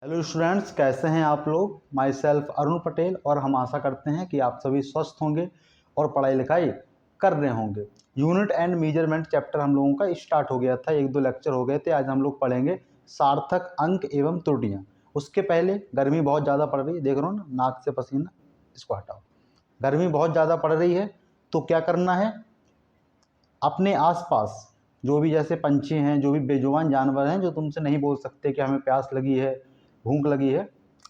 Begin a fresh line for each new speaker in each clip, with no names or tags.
Hello students, कैसे हैं आप लोग। माई सेल्फ अरुण पटेल और हम आशा करते हैं कि आप सभी स्वस्थ होंगे और पढ़ाई लिखाई कर रहे होंगे। यूनिट एंड मेजरमेंट चैप्टर हम लोगों का स्टार्ट हो गया था, एक दो लेक्चर हो गए थे। आज हम लोग पढ़ेंगे सार्थक अंक एवं त्रुटियाँ। उसके पहले गर्मी बहुत ज़्यादा पड़ रही है, देख रहे हो ना, नाक से पसीना, इसको हटाओ। गर्मी बहुत ज़्यादा पड़ रही है तो क्या करना है, अपने आसपास जो भी जैसे पंछी हैं, जो भी बेजुबान जानवर हैं जो तुमसे नहीं बोल सकते कि हमें प्यास लगी है, भूख लगी है,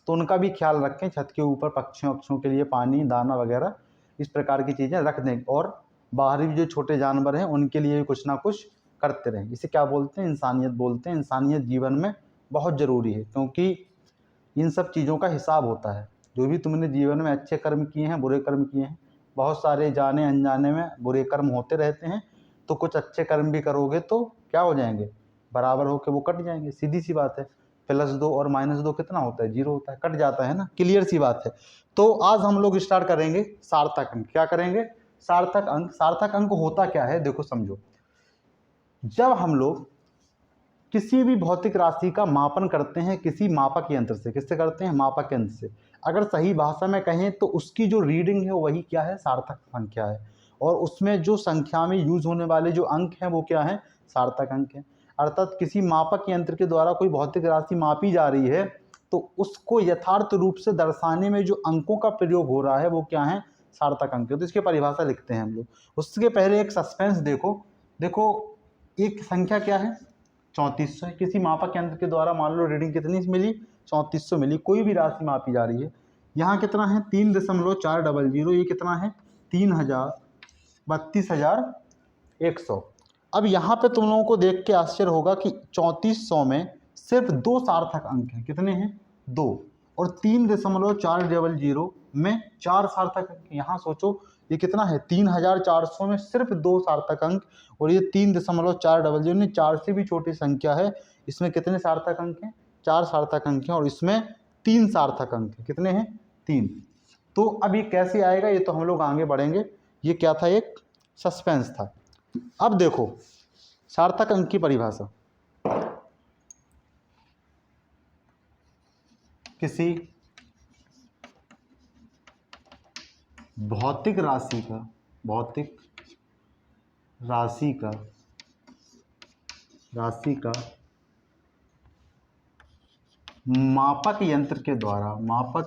तो उनका भी ख्याल रखें। छत के ऊपर पक्षियों अक्षियों के लिए पानी दाना वगैरह इस प्रकार की चीज़ें रख दें, और बाहरी जो छोटे जानवर हैं उनके लिए कुछ ना कुछ करते रहें। इसे क्या बोलते हैं, इंसानियत बोलते हैं। इंसानियत जीवन में बहुत ज़रूरी है, क्योंकि इन सब चीज़ों का हिसाब होता है। जो भी तुमने जीवन में अच्छे कर्म किए हैं, बुरे कर्म किए हैं, बहुत सारे जाने अनजाने में बुरे कर्म होते रहते हैं, तो कुछ अच्छे कर्म भी करोगे तो क्या हो जाएंगे, बराबर होकर वो कट जाएंगे। सीधी सी बात है। +2 और -2 कितना होता है, 0 होता है, कट जाता है ना, क्लियर सी बात है। तो आज हम लोग स्टार्ट करेंगे सार्थक अंक। क्या करेंगे, सार्थक अंक। सार्थक अंक होता क्या है, देखो समझो। जब हम लोग किसी भी भौतिक राशि का मापन करते हैं किसी मापक यंत्र से, किससे करते हैं, मापक यंत्र से, अगर सही भाषा में कहें तो उसकी जो रीडिंग है वही क्या है, सार्थक संख्या है। और उसमें जो संख्या में यूज होने वाले जो अंक हैं वो क्या है, सार्थक अंक है। अर्थात किसी मापक यंत्र के द्वारा कोई भौतिक राशि मापी जा रही है तो उसको यथार्थ रूप से दर्शाने में जो अंकों का प्रयोग हो रहा है वो क्या है, सार्थक अंक है। तो इसकी परिभाषा लिखते हैं हम लोग। उसके पहले एक सस्पेंस देखो। देखो एक संख्या क्या है, 3400 है। किसी मापक यंत्र के द्वारा मान लो रीडिंग कितनी मिली, 3400 मिली। कोई भी राशि मापी जा रही है। यहाँ कितना है, 3.400। ये कितना है, 32,100। अब यहाँ पे तुम लोगों को देख के आश्चर्य होगा कि 3400 में सिर्फ 2 सार्थक अंक हैं। कितने हैं, 2। और 3.400 में 4 सार्थक अंक। यहाँ सोचो ये कितना है, 3400 में सिर्फ 2 सार्थक अंक। और ये 3.400 यानी 4 से भी छोटी संख्या है, इसमें कितने सार्थक अंक हैं, 4 सार्थक अंक हैं। और इसमें 3 सार्थक अंक हैं। कितने हैं, 3। तो अब ये कैसे आएगा, ये तो हम लोग आगे बढ़ेंगे। ये क्या था, एक सस्पेंस था। अब देखो सार्थक अंक की परिभाषा। किसी भौतिक राशि का मापक यंत्र के द्वारा मापन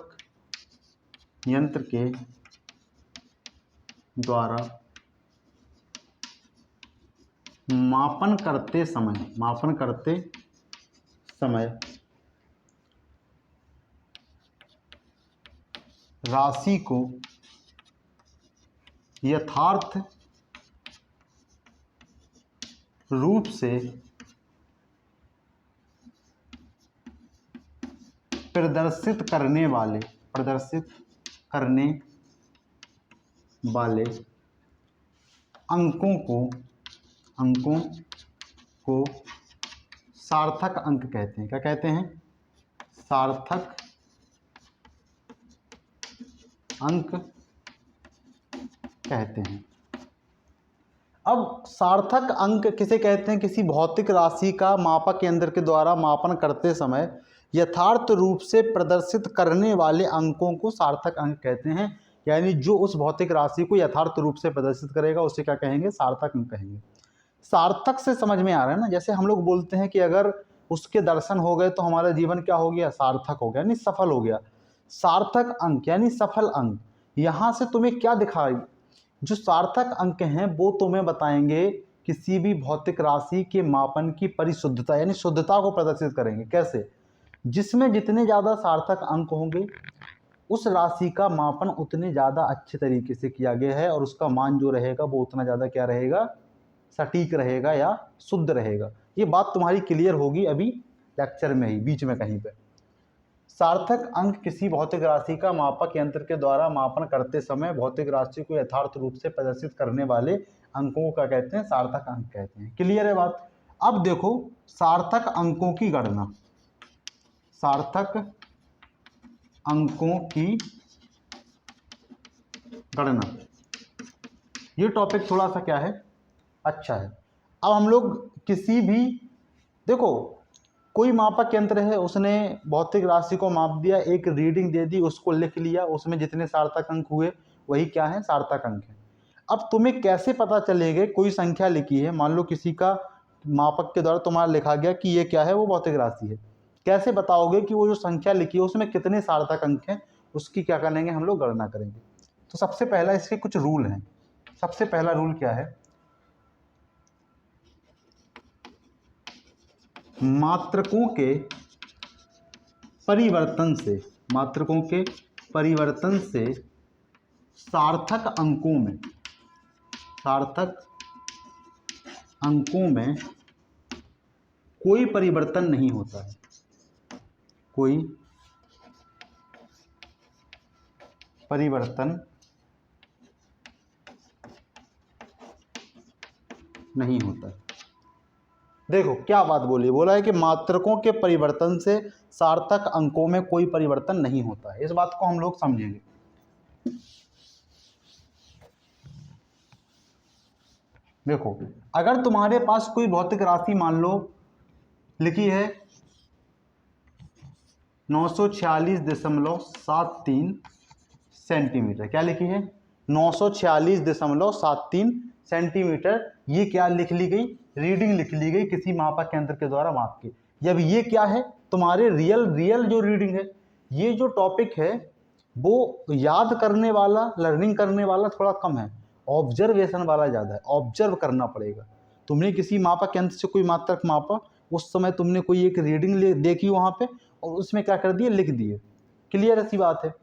करते समय राशि को यथार्थ रूप से प्रदर्शित करने वाले अंकों को सार्थक अंक कहते हैं। क्या कहते हैं, सार्थक अंक कहते हैं। अब सार्थक अंक किसे कहते हैं, किसी भौतिक राशि का मापक यंत्र के द्वारा मापन करते समय यथार्थ रूप से प्रदर्शित करने वाले अंकों को सार्थक अंक कहते हैं। यानी जो उस भौतिक राशि को यथार्थ रूप से प्रदर्शित करेगा उसे क्या कहेंगे, सार्थक अंक कहेंगे। सार्थक से समझ में आ रहा है ना। जैसे हम लोग बोलते हैं कि अगर उसके दर्शन हो गए तो हमारा जीवन क्या हो गया, सार्थक हो गया, यानी सफल हो गया। सार्थक अंक यानी सफल अंक। यहाँ से तुम्हें क्या दिखाई, जो सार्थक अंक हैं वो तुम्हें बताएंगे किसी भी भौतिक राशि के मापन की परिशुद्धता, यानी शुद्धता को प्रदर्शित करेंगे। कैसे, जिसमें जितने ज़्यादा सार्थक अंक होंगे उस राशि का मापन उतने ज़्यादा अच्छे तरीके से किया गया है, और उसका मान जो रहेगा वो उतना ज़्यादा क्या रहेगा, सटीक रहेगा या शुद्ध रहेगा। ये बात तुम्हारी क्लियर होगी अभी लेक्चर में ही, बीच में कहीं पे। सार्थक अंक किसी भौतिक राशि का मापक यंत्र के द्वारा मापन करते समय भौतिक राशि को यथार्थ रूप से प्रदर्शित करने वाले अंकों का कहते हैं, सार्थक अंक कहते हैं। क्लियर है बात। अब देखो सार्थक अंकों की गणना। सार्थक अंकों की गणना, ये टॉपिक थोड़ा सा क्या है, अच्छा है। अब हम लोग किसी भी, देखो कोई मापक यंत्र है, उसने भौतिक राशि को माप दिया, एक रीडिंग दे दी, उसको लिख लिया, उसमें जितने सार्थक अंक हुए वही क्या है, सार्थक अंक है। अब तुम्हें कैसे पता चलेगा, कोई संख्या लिखी है, मान लो किसी का मापक के द्वारा तुम्हारा लिखा गया कि ये क्या है, वो भौतिक राशि है, कैसे बताओगे कि वो जो संख्या लिखी है उसमें कितने सार्थक अंक हैं, उसकी क्या करेंगे हम लोग, गणना करेंगे। तो सबसे पहला इसके कुछ रूल हैं। सबसे पहला रूल क्या है, मात्रकों के परिवर्तन से, मात्रकों के परिवर्तन से सार्थक अंकों में, सार्थक अंकों में कोई परिवर्तन नहीं होता है, कोई परिवर्तन नहीं होता है। देखो क्या बात बोली, बोला है कि मात्रकों के परिवर्तन से सार्थक अंकों में कोई परिवर्तन नहीं होता है। इस बात को हम लोग समझेंगे। देखो अगर तुम्हारे पास कोई भौतिक राशि मान लो लिखी है 946.73 सेंटीमीटर, क्या लिखी है 946.73 सेंटीमीटर, ये क्या लिख ली गई, रीडिंग लिख ली गई किसी मापक यंत्र के द्वारा माप के। जब ये क्या है तुम्हारे रियल जो रीडिंग है, ये जो टॉपिक है वो याद करने वाला, लर्निंग करने वाला थोड़ा कम है, ऑब्जर्वेशन वाला ज़्यादा है, ऑब्जर्व करना पड़ेगा। तुमने किसी मापक यंत्र से कोई मात्रक मापा, उस समय तुमने कोई एक रीडिंग देखी वहाँ पे और उसमें क्या कर दिए, लिख दिए, क्लियर ऐसी बात है।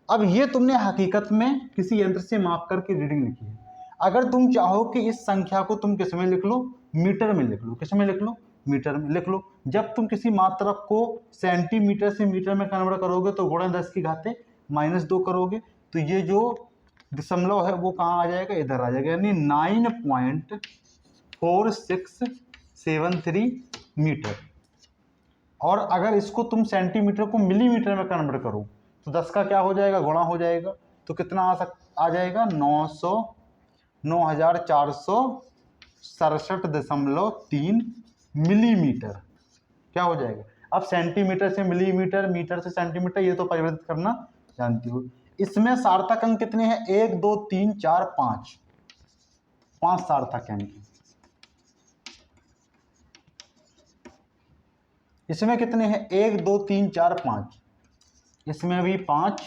अब ये तुमने हकीकत में किसी यंत्र से माप करके रीडिंग लिखी है। अगर तुम चाहो कि इस संख्या को तुम किस में लिख लो, मीटर में लिख लो, किस में लिख लो, मीटर में लिख लो। जब तुम किसी मात्रक को सेंटीमीटर से मीटर में कन्वर्ट करोगे तो गुणा 10⁻2 करोगे, तो ये जो दशमलव है वो कहाँ आ जाएगा, इधर आ जाएगा, यानी 9.4673 मीटर। और अगर इसको तुम सेंटीमीटर को मिलीमीटर में कन्वर्ट करो तो 10 का क्या हो जाएगा, गुणा हो जाएगा, तो कितना आ जाएगा 9467.3 मिलीमीटर, क्या हो जाएगा। अब सेंटीमीटर से मिलीमीटर, मीटर से सेंटीमीटर, ये तो परिवर्तित करना जानती हो। इसमें सार्थक अंक कितने हैं, 1 2 3 4 5, 5 सार्थक अंक। इसमें कितने हैं, 1 2 3 4 5, इसमें भी 5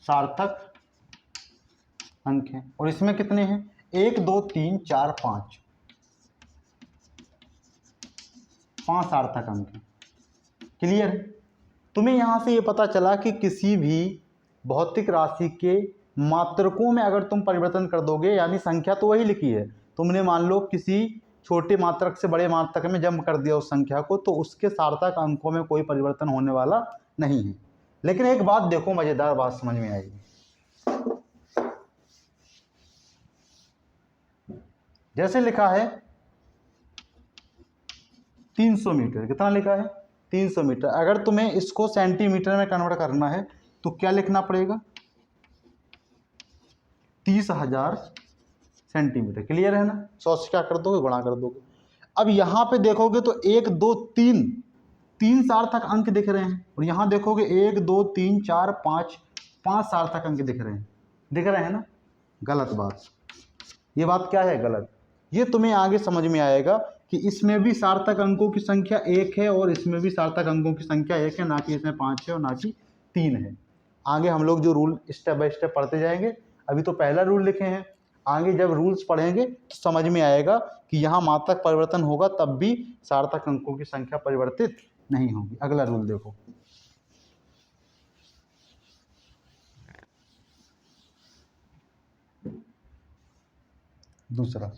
सार्थक अंक हैं। और इसमें कितने हैं, 1 2 3 4 5, 5 सार्थक अंक हैं, क्लियर है। तुम्हें यहाँ से ये पता चला कि किसी भी भौतिक राशि के मात्रकों में अगर तुम परिवर्तन कर दोगे, यानी संख्या तो वही लिखी है, तुमने मान लो किसी छोटे मात्रक से बड़े मात्रक में जंप कर दिया उस संख्या को, तो उसके सार्थक अंकों में कोई परिवर्तन होने वाला नहीं है। लेकिन एक बात देखो, मजेदार बात समझ में आएगी। जैसे लिखा है 300 मीटर, कितना लिखा है 300 मीटर, अगर तुम्हें इसको सेंटीमीटर में कन्वर्ट करना है तो क्या लिखना पड़ेगा, 30,000 सेंटीमीटर, क्लियर है ना। 100 से क्या कर दोगे, गुणा कर दोगे। अब यहाँ पे देखोगे तो 1 2 3 सार्थक अंक दिख रहे हैं, और यहाँ देखोगे 1 2 3 4 5 सार्थक अंक दिख रहे हैं ना, गलत बात, ये बात क्या है, गलत। ये तुम्हें आगे समझ में आएगा कि इसमें भी सार्थक अंकों की संख्या 1 है और इसमें भी सार्थक अंकों की संख्या 1 है, ना कि इसमें 5 है और ना कि 3 है। आगे हम लोग जो रूल स्टेप बाय स्टेप पढ़ते जाएंगे, अभी तो पहला रूल लिखे हैं, आगे जब रूल्स पढ़ेंगे तो समझ में आएगा कि यहाँ मात्रक परिवर्तन होगा तब भी सार्थक अंकों की संख्या परिवर्तित नहीं होगी। अगला रूल देखो, दूसरा,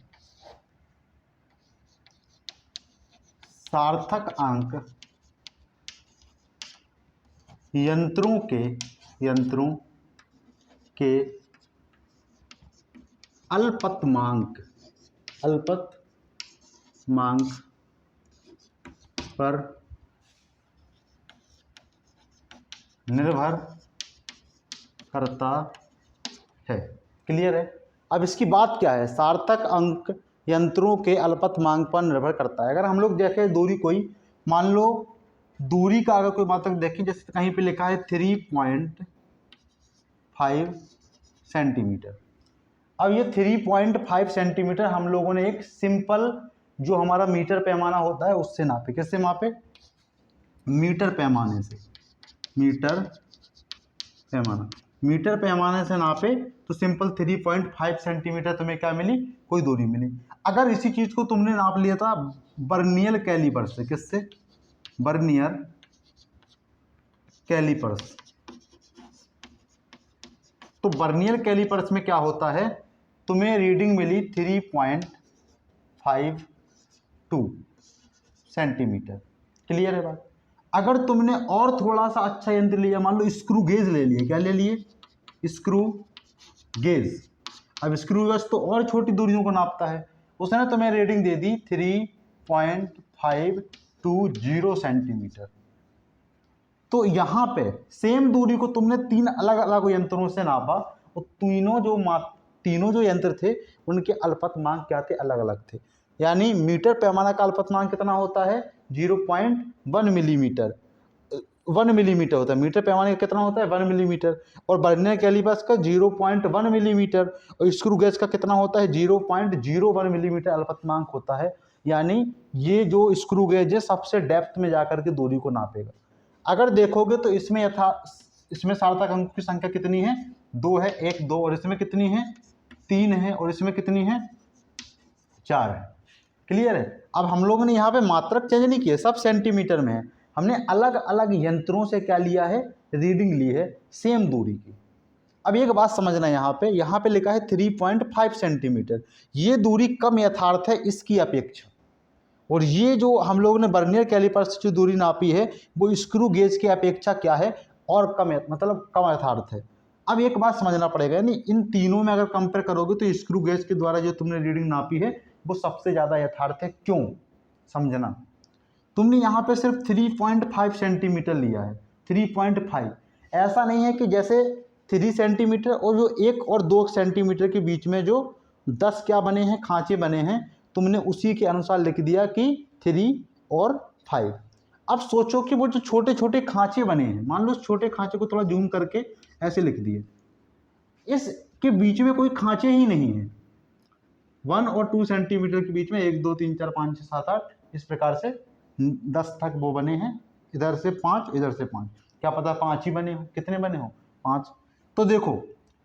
सार्थक अंक यंत्रों के अल्पतमांक पर निर्भर करता है, क्लियर है। अब इसकी बात क्या है, सार्थक अंक यंत्रों के अल्पतमांक पर निर्भर करता है। अगर हम लोग देखें दूरी कोई मान लो दूरी का अगर कोई मात्रक देखें, जैसे कहीं पे लिखा है 3.5 सेंटीमीटर। अब ये 3.5 सेंटीमीटर हम लोगों ने एक सिंपल जो हमारा मीटर पैमाना होता है उससे नापे। किससे मापे? मीटर पैमाने से। मीटर पैमाने से नापे तो सिंपल 3.5 सेंटीमीटर तुम्हें क्या मिली? कोई दूरी मिली। अगर इसी चीज को तुमने नाप लिया था बर्नियर कैलिपर से। किससे? Vernier callipers. तो बर्नियर कैलिपर्स में क्या होता है, तुम्हें रीडिंग मिली 3.52 सेंटीमीटर। क्लियर है बात? अगर तुमने और थोड़ा सा अच्छा यंत्र लिया, मान लो स्क्रू गेज ले लिए। क्या ले लिए? Screw gauge. अब स्क्रू गेज तो और छोटी दूरियों को नापता है। उसने तुम्हें रीडिंग दे दी 3.520 सेंटीमीटर। तो यहाँ पे सेम दूरी को तुमने 3 अलग अलग यंत्रों से नापा और तीनों जो यंत्र थे उनके अल्पतमांक क्या थे? अलग अलग थे। यानी मीटर पैमाना का अल्पतमांक कितना होता है? 0.1 मिलीमीटर। 1 मिलीमीटर होता है। मीटर पैमाने का कितना होता है? 1 मिलीमीटर। और बर्नियर कैलिपर्स का 0.1 मिलीमीटर। और स्क्रू गेज का कितना होता है? 0.01 मिलीमीटर अल्पतमांक होता है। यानी ये जो स्क्रू गेज है सबसे डेप्थ में जाकर के दूरी को नापेगा। अगर देखोगे तो इसमें सार्थक अंक की संख्या कितनी है? 2 है। 1 2 और इसमें कितनी है? 3 है। और इसमें कितनी है? 4 है। क्लियर है? अब हम लोगों ने यहाँ पे मात्रक चेंज नहीं किए, सब सेंटीमीटर में है। हमने अलग अलग यंत्रों से क्या लिया है? रीडिंग ली है सेम दूरी की। अब एक बात समझना, यहाँ पे लिखा है 3.5 सेंटीमीटर। ये दूरी कम यथार्थ है इसकी अपेक्षा। और ये जो हम लोगों ने बर्नियर कैलिपर से जो दूरी नापी है वो स्क्रू गेज की अपेक्षा क्या है? और कम कम यथार्थ है। अब एक बात समझना पड़ेगा, यानी इन तीनों में अगर कंपेयर करोगे तो स्क्रू गेज के द्वारा जो तुमने रीडिंग नापी है वो सबसे ज़्यादा यथार्थ है। क्यों? समझना, तुमने यहाँ पे सिर्फ 3.5 सेंटीमीटर लिया है। 3.5 ऐसा नहीं है कि जैसे 3 सेंटीमीटर और जो 1 और 2 सेंटीमीटर के बीच में जो 10 क्या बने हैं? खांचे बने हैं। तुमने उसी के अनुसार लिख दिया कि 3 और 5। अब सोचो कि वो जो छोटे छोटे खांचे बने हैं, मान लो उस छोटे खांचे को थोड़ा जूम करके ऐसे लिख दिए, इसके बीच में कोई खांचे ही नहीं है। 1 और 2 सेंटीमीटर के बीच में 1 2 3 4 5 6 7 8 इस प्रकार से 10 तक वो बने हैं। इधर से 5, इधर से 5, क्या पता 5 ही बने हो। कितने बने हो? 5। तो देखो,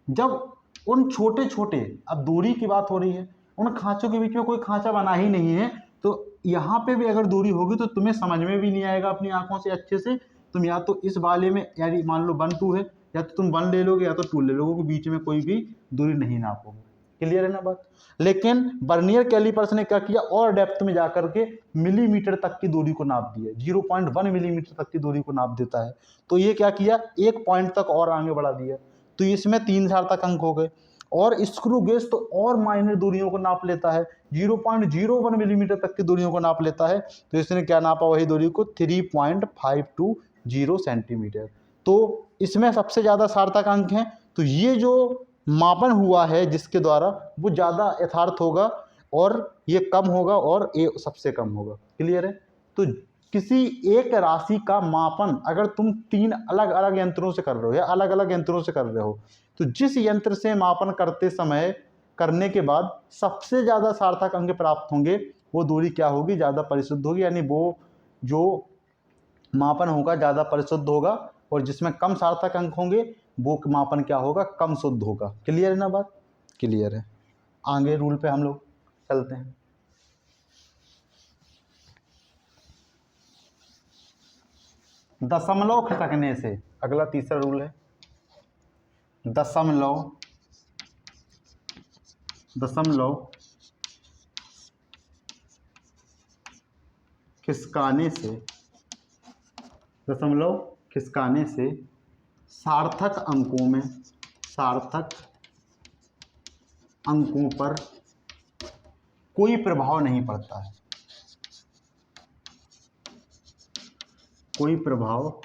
जब उन छोटे छोटे, अब दूरी की बात हो रही है, उन खांचों के बीच में कोई खांचा बना ही नहीं है, तो यहाँ पे भी अगर दूरी होगी तो तुम्हें समझ में भी नहीं आएगा अपनी आंखों से अच्छे से। तुम या तो इस वाले में, यानी मान लो 1 2 है, या तो तुम 1 ले लोगे या तो 2 ले लोगे, बीच में कोई भी दूरी नहीं नापोगे। क्लियर है ना बात? लेकिन बर्नियर कैलिपर्स ने क्या किया? और डेप्थ में जाकर के मिलीमीटर तक की दूरी को नाप दिया। 0.1 मिलीमीटर तक की दूरी को नाप देता है। तो ये क्या किया? 1 पॉइंट तक और आगे बढ़ा दिया। तो इसमें 3 सार्थक अंक हो गए। और स्क्रू गेज तो और माइनर दूरियों को नाप लेता है, 0.01 मिलीमीटर तक की दूरियों को नाप लेता है। तो इसने क्या नापा? वही दूरी को 3.520 सेंटीमीटर। तो इसमें सबसे ज़्यादा सार्थक अंक हैं। तो ये जो मापन हुआ है जिसके द्वारा, वो ज़्यादा यथार्थ होगा और ये कम होगा और ये सबसे कम होगा। क्लियर है? तो किसी एक राशि का मापन अगर तुम 3 अलग अलग यंत्रों से कर रहे हो या अलग अलग यंत्रों से कर रहे हो, तो जिस यंत्र से मापन करने के बाद सबसे ज़्यादा सार्थक अंक प्राप्त होंगे वो दूरी क्या होगी? ज़्यादा परिशुद्ध होगी। यानी वो जो मापन होगा ज़्यादा परिशुद्ध होगा, और जिसमें कम सार्थक अंक होंगे वो मापन क्या होगा? कम शुद्ध होगा। क्लियर है ना बात? क्लियर है। आगे रूल पे हम लोग चलते हैं। दशमलव खिसकने से, अगला तीसरा रूल है। दशमलव खिसकाने से सार्थक अंकों पर कोई प्रभाव नहीं पड़ता है। कोई प्रभाव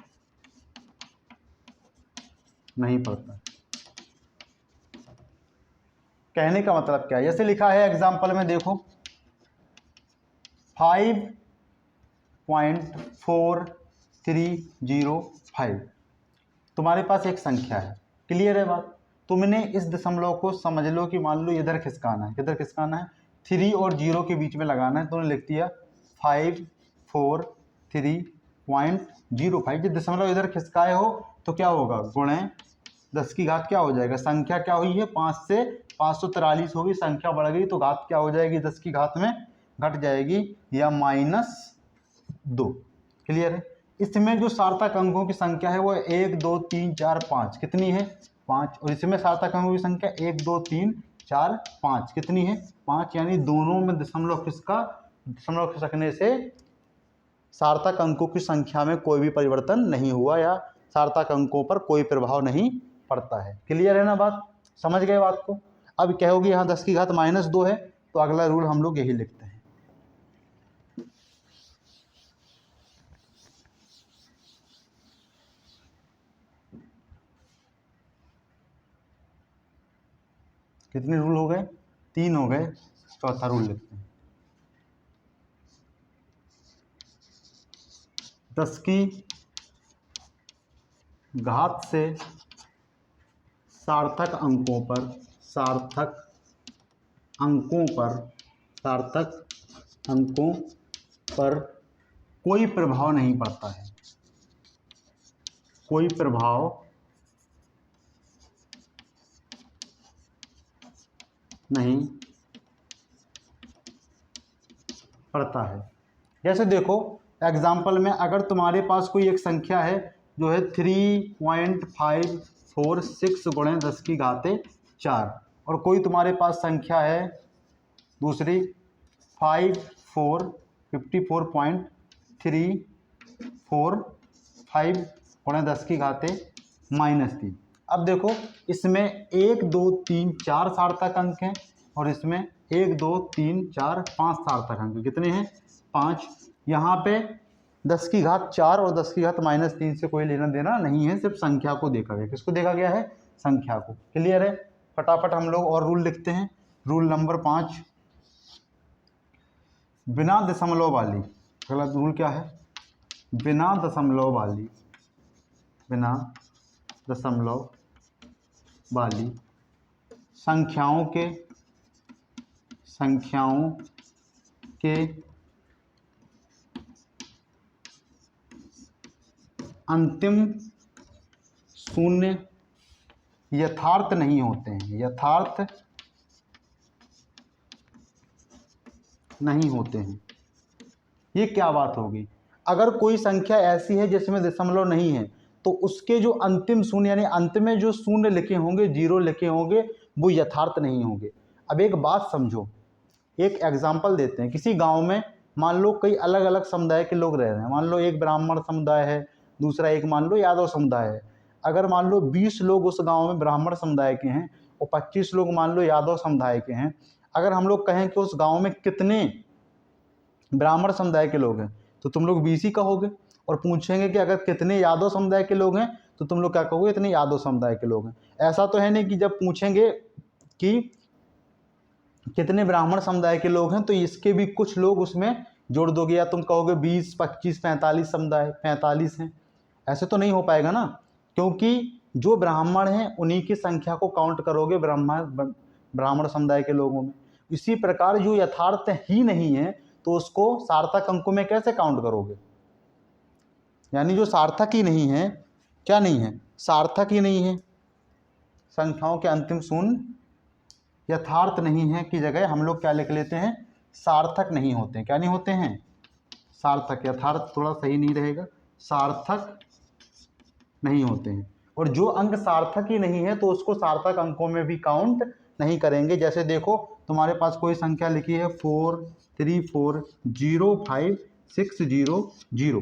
नहीं पड़ता। कहने का मतलब क्या है? जैसे लिखा है एग्जाम्पल में, देखो 5 3.4305। तुम्हारे पास एक संख्या है, क्लियर है बात। तुमने इस दशमलव को समझ लो कि मान लो इधर खिसकाना है, किधर खिसकाना है, 3 और 0 के बीच में लगाना है। तुमने लिख दिया 543.05। जब दशमलव इधर खिसकाए हो तो क्या होगा, गुणे 10 की घात क्या हो जाएगा, संख्या क्या हुई है 5 से 543 होगी, संख्या बढ़ गई तो घात क्या हो जाएगी 10 की घात में घट जाएगी या -2। क्लियर है। इसमें जो सार्थक अंकों की संख्या है वो 1 2 3 4 5 कितनी है 5, और इसमें सार्थक अंकों की संख्या 1 2 3 4 5 कितनी है 5, यानी दोनों में दशमलव खिसकने से सार्थक अंकों की संख्या में कोई भी परिवर्तन नहीं हुआ या सार्थक अंकों पर कोई प्रभाव नहीं पड़ता है। क्लियर है ना बात, समझ गए बात को। अब कहोगे यहाँ 10 की घात -2 है, तो अगला रूल हम लोग यही लिखते हैं, कितने रूल हो गए, 3 हो गए, चौथा रूल लिखते हैं। 10 की घात से सार्थक अंकों पर कोई प्रभाव नहीं पड़ता है, कोई प्रभाव नहीं पड़ता है। जैसे देखो एग्जाम्पल में, अगर तुम्हारे पास कोई एक संख्या है जो है 3.546 गुणे 10 की घाते 4, और कोई तुम्हारे पास संख्या है दूसरी 54.345 गुणे 10 की घाते -3। अब देखो इसमें 1 2 3 4 सार्थक अंक हैं और इसमें 1 2 3 4 5 सार्थक अंक कितने हैं 5। यहाँ पे 10 की घात 4 और 10 की घात -3 से कोई लेना देना नहीं है, सिर्फ संख्या को देखा गया। किसको देखा गया है, संख्या को। क्लियर है। फटाफट हम लोग और रूल लिखते हैं। रूल नंबर 5, बिना दशमलव वाली, अगला रूल क्या है, बिना दशमलव वाली संख्याओं के अंतिम शून्य यथार्थ नहीं होते हैं, ये क्या बात होगी। अगर कोई संख्या ऐसी है जिसमें दशमलव नहीं है तो उसके जो अंतिम शून्य यानी अंत में जो शून्य लिखे होंगे, 0 लिखे होंगे, वो यथार्थ नहीं होंगे। अब एक बात समझो, एक एग्जाम्पल देते हैं। किसी गांव में मान लो कई अलग अलग समुदाय के लोग रह रहे हैं, मान लो एक ब्राह्मण समुदाय है, दूसरा एक मान लो यादव समुदाय है। अगर मान लो 20 लोग उस गांव में ब्राह्मण समुदाय के हैं और 25 लोग मान लो यादव समुदाय के हैं, अगर हम लोग कहें कि उस गांव में कितने ब्राह्मण समुदाय के लोग हैं तो तुम लोग 20 ही कहोगे, और पूछेंगे कि अगर कितने यादव समुदाय के लोग हैं तो तुम लोग क्या कहोगे, इतने यादव समुदाय के लोग हैं। ऐसा तो है नहीं कि जब पूछेंगे कि कितने ब्राह्मण समुदाय के लोग हैं तो इसके भी कुछ लोग उसमें जोड़ दोगे, या तुम कहोगे 20 25 45 समुदाय 45 हैं। ऐसे तो नहीं हो पाएगा ना, क्योंकि जो ब्राह्मण हैं उन्हीं की संख्या को काउंट करोगे ब्राह्मण समुदाय के लोगों में। इसी प्रकार जो यथार्थ ही नहीं है तो उसको सार्थक अंकों में कैसे काउंट करोगे। यानी जो सार्थक ही नहीं है, क्या नहीं है, सार्थक ही नहीं है, संख्याओं के अंतिम शून्य यथार्थ नहीं है की जगह हम लोग क्या लिख लेते हैं, सार्थक नहीं होते हैं। क्या नहीं होते हैं, सार्थक। यथार्थ थोड़ा सही नहीं रहेगा, सार्थक नहीं होते हैं। और जो अंक सार्थक ही नहीं है तो उसको सार्थक अंकों में भी काउंट नहीं करेंगे। जैसे देखो तुम्हारे पास कोई संख्या लिखी है 4340560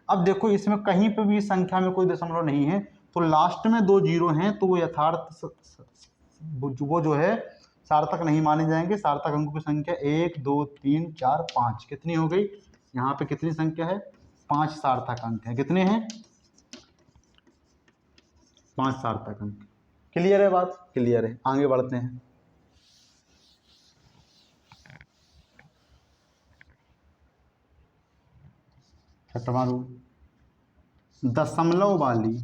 अब देखो इसमें कहीं पे भी संख्या में कोई दशमलव नहीं है तो लास्ट में 2 जीरो हैं तो वो यथार्थ वो जो है सार्थक नहीं माने जाएंगे। सार्थक अंकों की संख्या 1 2 3 4 5 कितनी हो गई, यहाँ पे कितनी संख्या है, 5 सार्थक अंक है। कितने हैं, 5 सार्थक अंक। क्लियर है बात, क्लियर है। आगे बढ़ते हैं। छठवां रूल, दशमलव वाली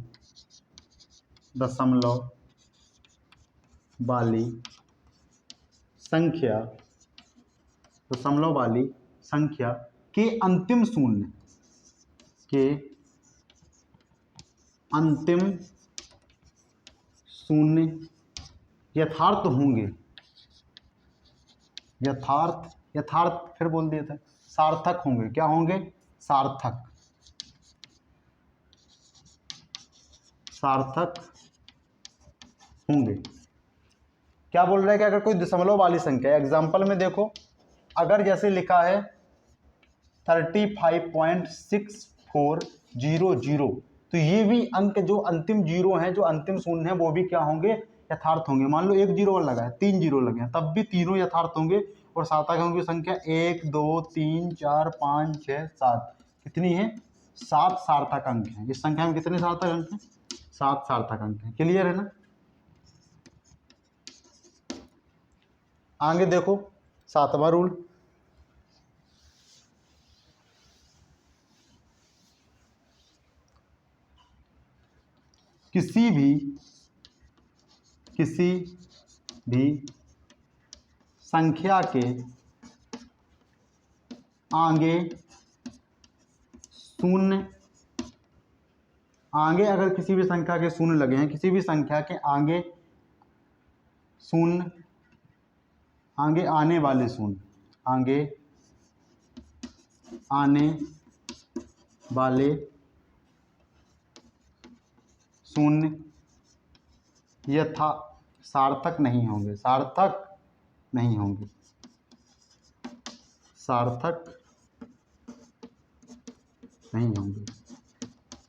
संख्या, दशमलव वाली संख्या के अंतिम शून्य यथार्थ होंगे, यथार्थ फिर बोल दिया था, सार्थक होंगे। क्या होंगे? सार्थक होंगे। क्या बोल रहा है कि अगर कोई दशमलव वाली संख्या, एग्जाम्पल में देखो, अगर जैसे लिखा है 35.6400, तो ये भी अंक जो अंतिम जीरो हैं, जो अंतिम शून्य है, वो भी क्या होंगे? यथार्थ होंगे। मान लो एक जीरो और लगा है, 3 जीरो लगे हैं, तब भी तीनों यथार्थ होंगे और सार्थक होंगी संख्या 1 2 3 4 5 6 7। कितनी है? 7 सार्थक अंक हैं। इस संख्या में कितने सार्थक अंक हैं? 7 सार्थक अंक हैं। क्लियर है ना? आगे देखो 7वां रूल, किसी भी संख्या के आगे शून्य, अगर किसी भी संख्या के शून्य लगे हैं, किसी भी संख्या के आगे शून्य, आगे आने वाले शून्य, आगे आने वाले शून्य सार्थक नहीं होंगे, सार्थक नहीं होंगे।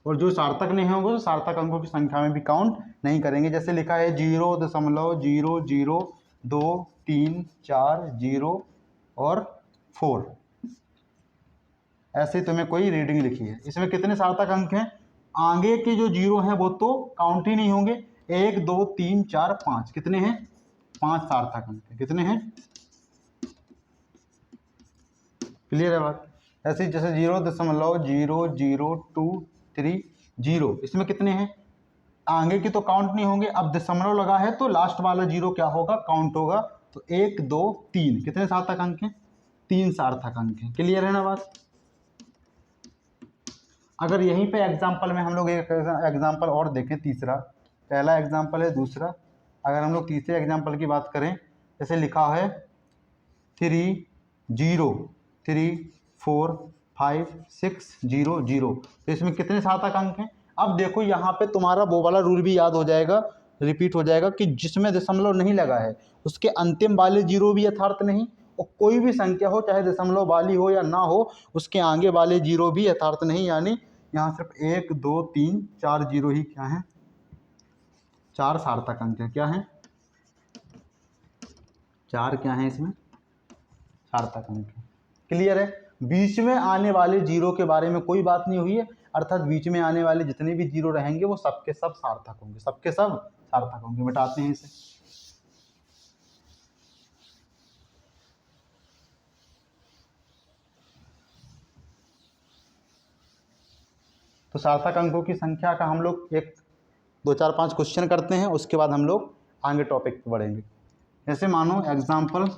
और जो सार्थक नहीं होंगे तो सार्थक अंकों की संख्या में भी काउंट नहीं करेंगे। जैसे लिखा है 0.00234 और 4, ऐसे तुम्हें कोई रीडिंग लिखी है। इसमें कितने सार्थक अंक हैं? आगे के जो जीरो हैं वो तो काउंट ही नहीं होंगे। 1 2 3 4 5, कितने हैं? 5 सार्थक अंक हैं। कितने हैं? क्लियर है बात? ऐसे जैसे 0.00230, इसमें कितने हैं? आगे के तो काउंट नहीं होंगे। अब दशमलव लगा है तो लास्ट वाला जीरो क्या होगा? काउंट होगा। तो 1 2 3, कितने सार्थक अंक हैं? 3 सार्थक अंक हैं। क्लियर है ना बात? अगर यहीं पे एग्जाम्पल में हम लोग एक एग्जाम्पल और देखें, तीसरा, पहला एग्जाम्पल है, दूसरा, अगर हम लोग तीसरे एग्जाम्पल की बात करें, जैसे लिखा है 3 0 3 4 5 6 0 0, तो इसमें कितने सार्थक अंक हैं? अब देखो यहाँ पे तुम्हारा वो वाला रूल भी याद हो जाएगा, रिपीट हो जाएगा कि जिसमें दशमलव नहीं लगा है उसके अंतिम वाले जीरो भी यथार्थ नहीं, और कोई भी संख्या हो, चाहे दशमलव वाली हो या ना हो, उसके आगे वाले जीरो भी यथार्थ नहीं। यानी यहाँ सिर्फ 1 2 3 4 जीरो ही क्या है? 4 सार्थक अंक है। क्या है? 4 क्या है इसमें? सार्थक अंक है। क्लियर है? बीच में आने वाले जीरो के बारे में कोई बात नहीं हुई है, अर्थात बीच में आने वाले जितने भी जीरो रहेंगे वो सबके सब सार्थक होंगे, सबके सब सार्थक होंगे। मिटाते हैं इसे। तो सार्थक अंकों की संख्या का हम लोग 1 2 4 5 क्वेश्चन करते हैं, उसके बाद हम लोग आगे टॉपिक पे बढ़ेंगे। जैसे मानो एग्जाम्पल,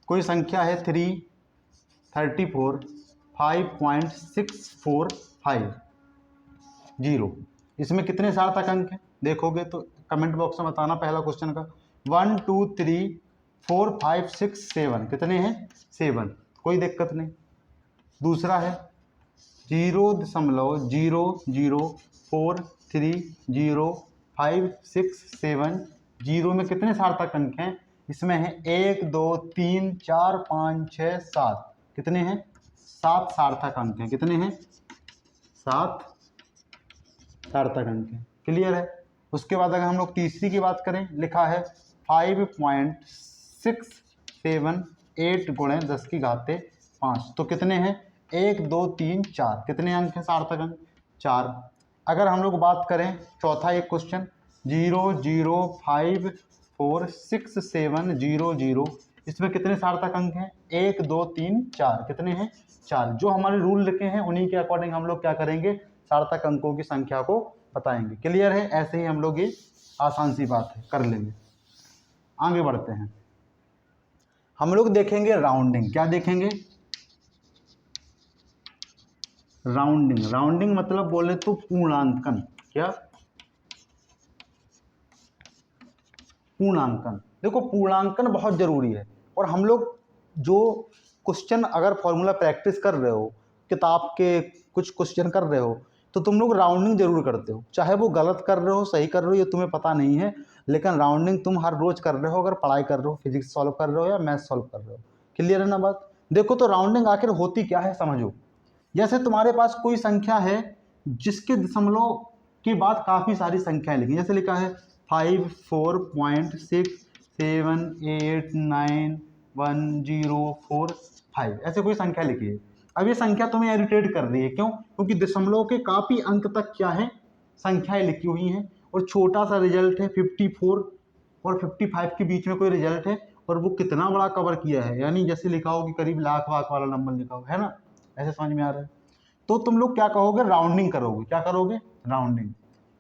कोई संख्या है 334.645, इसमें कितने सार्थक अंक हैं? देखोगे तो कमेंट बॉक्स में बताना पहला क्वेश्चन का। 1 2 3 4 5 6 7, कितने हैं? 7, कोई दिक्कत नहीं। दूसरा है 0.0043056 जीरो में कितने सार्थक अंक हैं? इसमें है 1 2 3 4 5 6 7, कितने हैं? 7 सार्थक अंक हैं। कितने हैं? 7 सार्थक अंक हैं। क्लियर है? उसके बाद अगर हम लोग तीसरी की बात करें, लिखा है 5.678 गुणे 10⁵ तो कितने हैं? 1 2 3 4, कितने अंक हैं? सार्थक अंक 4। अगर हम लोग बात करें चौथा एक क्वेश्चन 0.0546700, इसमें कितने सार्थक अंक हैं? 1 2 3 4। कितने हैं? 4। जो हमारे रूल लिखे हैं उन्हीं के अकॉर्डिंग हम लोग क्या करेंगे, सार्थक अंकों की संख्या को बताएंगे। क्लियर है? ऐसे ही हम लोग, ये आसान सी बात है, कर लेंगे। आगे बढ़ते हैं, हम लोग देखेंगे राउंडिंग। क्या देखेंगे? राउंडिंग। राउंडिंग मतलब बोले तो पूर्णांकन। क्या? पूर्णांकन। देखो पूर्णांकन बहुत जरूरी है, और हम लोग जो क्वेश्चन अगर फॉर्मूला प्रैक्टिस कर रहे हो, किताब के कुछ क्वेश्चन कर रहे हो, तो तुम लोग राउंडिंग जरूर करते हो। चाहे वो गलत कर रहे हो, सही कर रहे हो, ये तुम्हें पता नहीं है, लेकिन राउंडिंग तुम हर रोज कर रहे हो, अगर पढ़ाई कर रहे हो, फिजिक्स सॉल्व कर रहे हो या मैथ सॉल्व कर रहे हो। क्लियर है ना बात? देखो तो राउंडिंग आखिर होती क्या है समझो। जैसे तुम्हारे पास कोई संख्या है जिसके दशमलव के बाद काफ़ी सारी संख्याएं लिखी, जैसे लिखा है 5 4.6789104 ऐसे कोई संख्या लिखी है। अब ये संख्या तुम्हें इरिटेट कर रही है, क्यों? क्योंकि दशमलव के काफ़ी अंक तक क्या है, संख्याएं लिखी हुई हैं, और छोटा सा रिजल्ट है 54 और 55 के बीच में कोई रिजल्ट है, और वो कितना बड़ा कवर किया है, यानी जैसे लिखा हो कि करीब लाख वाख वाला नंबर लिखा हो, है ना? ऐसे समझ में आ रहा है? तो तुम लोग क्या कहोगे? राउंडिंग करोगे। क्या करोगे? राउंडिंग।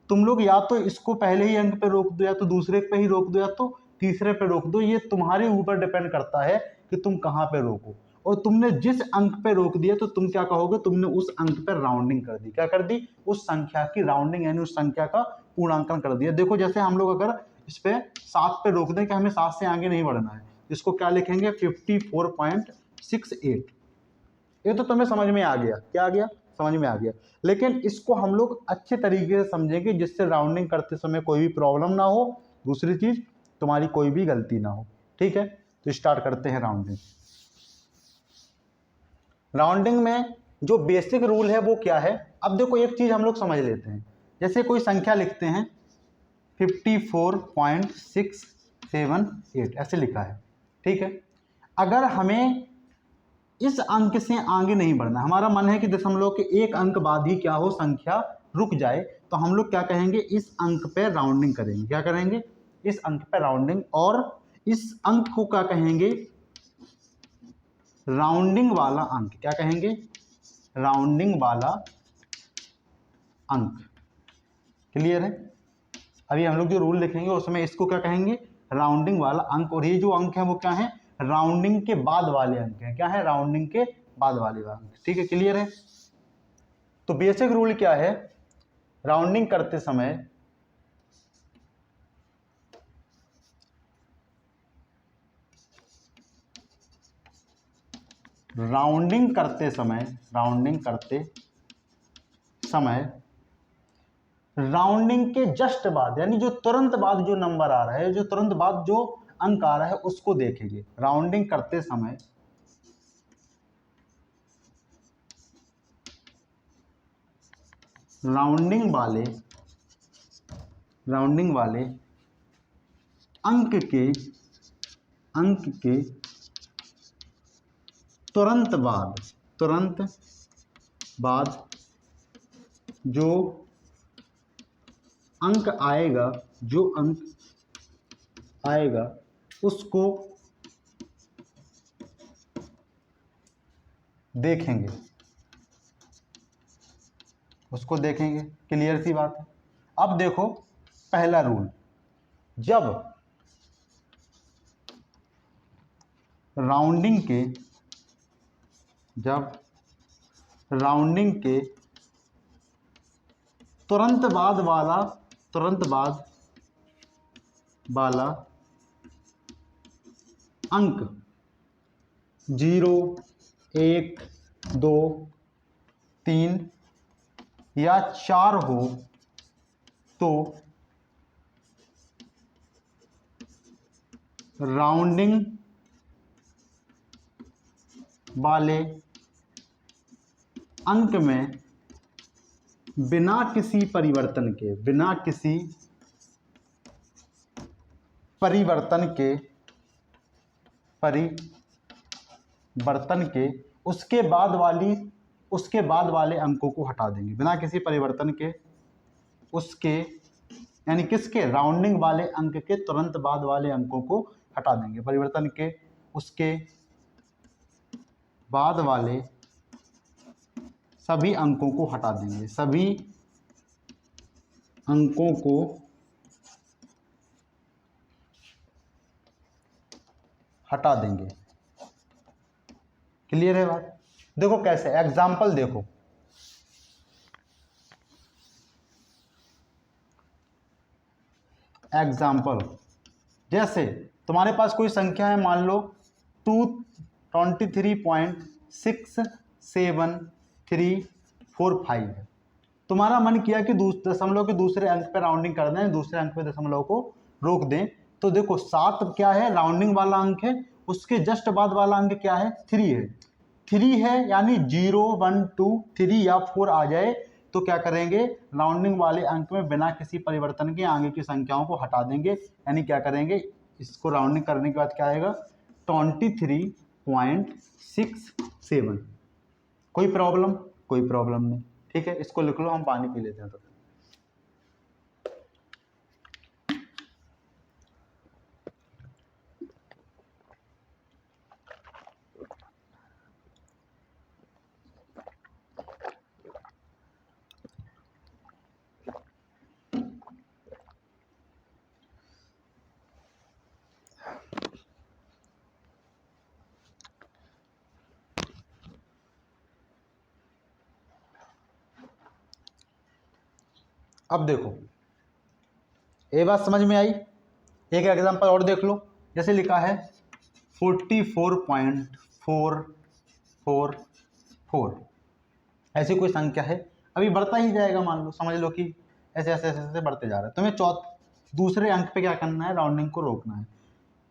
तुम लोग या तो इसको पहले ही अंक पे रोक दो, या तो दूसरे पे ही रोक दो, या तो तीसरे पे रोक दो। ये तुम्हारे ऊपर डिपेंड करता है कि तुम कहाँ पे रोको। और तुमने जिस अंक पे रोक दिया तो तुम क्या कहोगे? तुमने उस अंक पे राउंडिंग कर दी। क्या कर दी? उस संख्या की राउंडिंग, यानी उस संख्या का पूर्णांकन कर दिया। देखो जैसे हम लोग अगर इस पे 7 पे रोक दें कि हमें 7 से आगे नहीं बढ़ना है, इसको क्या लिखेंगे? 54.68। ये तो तुम्हें समझ में आ गया। क्या आ गया? समझ में आ गया। लेकिन इसको हम लोग अच्छे तरीके से समझेंगे, जिससे राउंडिंग करते समय कोई भी प्रॉब्लम ना हो, दूसरी चीज तुम्हारी कोई भी गलती ना हो। ठीक है, तो स्टार्ट करते हैं राउंडिंग। राउंडिंग में जो बेसिक रूल है वो क्या है? अब देखो एक चीज हम लोग समझ लेते हैं। जैसे कोई संख्या लिखते हैं 54.678 ऐसे लिखा है, ठीक है। अगर हमें इस अंक से आगे नहीं बढ़ना, हमारा मन है कि दशमलव के एक अंक बाद ही क्या हो, संख्या रुक जाए, तो हम लोग क्या कहेंगे? इस अंक पे राउंडिंग करेंगे। क्या करेंगे? इस अंक पे राउंडिंग। और इस अंक को क्या कहेंगे? राउंडिंग वाला अंक। क्या कहेंगे? राउंडिंग वाला अंक। क्लियर है? अभी हम लोग जो रूल लिखेंगे उसमें इसको क्या कहेंगे? राउंडिंग वाला अंक। और ये जो अंक है वो क्या है? राउंडिंग के बाद वाले अंक है। क्या है? राउंडिंग के बाद वाले अंक। ठीक है, क्लियर है? तो बेसिक रूल क्या है? राउंडिंग करते समय राउंडिंग करते समय राउंडिंग के जस्ट बाद, यानी जो तुरंत बाद जो नंबर आ रहा है, जो तुरंत बाद जो अंक आ रहा है, उसको देखेंगे। राउंडिंग करते समय राउंडिंग वाले अंक के तुरंत बाद जो अंक आएगा उसको देखेंगे। क्लियर सी बात है? अब देखो पहला रूल, जब राउंडिंग के तुरंत बाद वाला अंक 0 1 2 3 या 4 हो तो राउंडिंग वाले अंक में बिना किसी परिवर्तन के उसके बाद वाले अंकों को हटा देंगे। बिना किसी परिवर्तन के उसके, यानी किसके? राउंडिंग वाले अंक के तुरंत बाद वाले अंकों को हटा देंगे। परिवर्तन के उसके बाद वाले सभी अंकों को हटा देंगे, सभी अंकों को हटा देंगे। क्लियर है बात? देखो कैसे, एग्जाम्पल देखो, एग्जाम्पल जैसे तुम्हारे पास कोई संख्या है, मान लो 223.67345 है। तुम्हारा मन किया कि दशमलव के दूसरे अंक पे राउंडिंग कर दें, दूसरे अंक पे दशमलव को रोक दें। तो देखो 7 क्या है, राउंडिंग वाला अंक है, उसके जस्ट बाद वाला अंक क्या है, 3 है। 3 है यानी 0 1 2 3 या 4 आ जाए तो क्या करेंगे, राउंडिंग वाले अंक में बिना किसी परिवर्तन के आगे की संख्याओं को हटा देंगे। यानी क्या करेंगे, इसको राउंडिंग करने के बाद क्या आएगा, 23.67। कोई प्रॉब्लम? कोई प्रॉब्लम नहीं। ठीक है, इसको लिख लो, हम पानी पी लेते हैं। तो अब देखो, ये बात समझ में आई? एक एग्जांपल और देख लो, जैसे लिखा है 44.444। ऐसी कोई संख्या है, अभी बढ़ता ही जाएगा, मान लो, समझ लो कि ऐसे ऐसे ऐसे ऐसे बढ़ते जा रहा है। तुम्हें दूसरे अंक पे क्या करना है, राउंडिंग को रोकना है।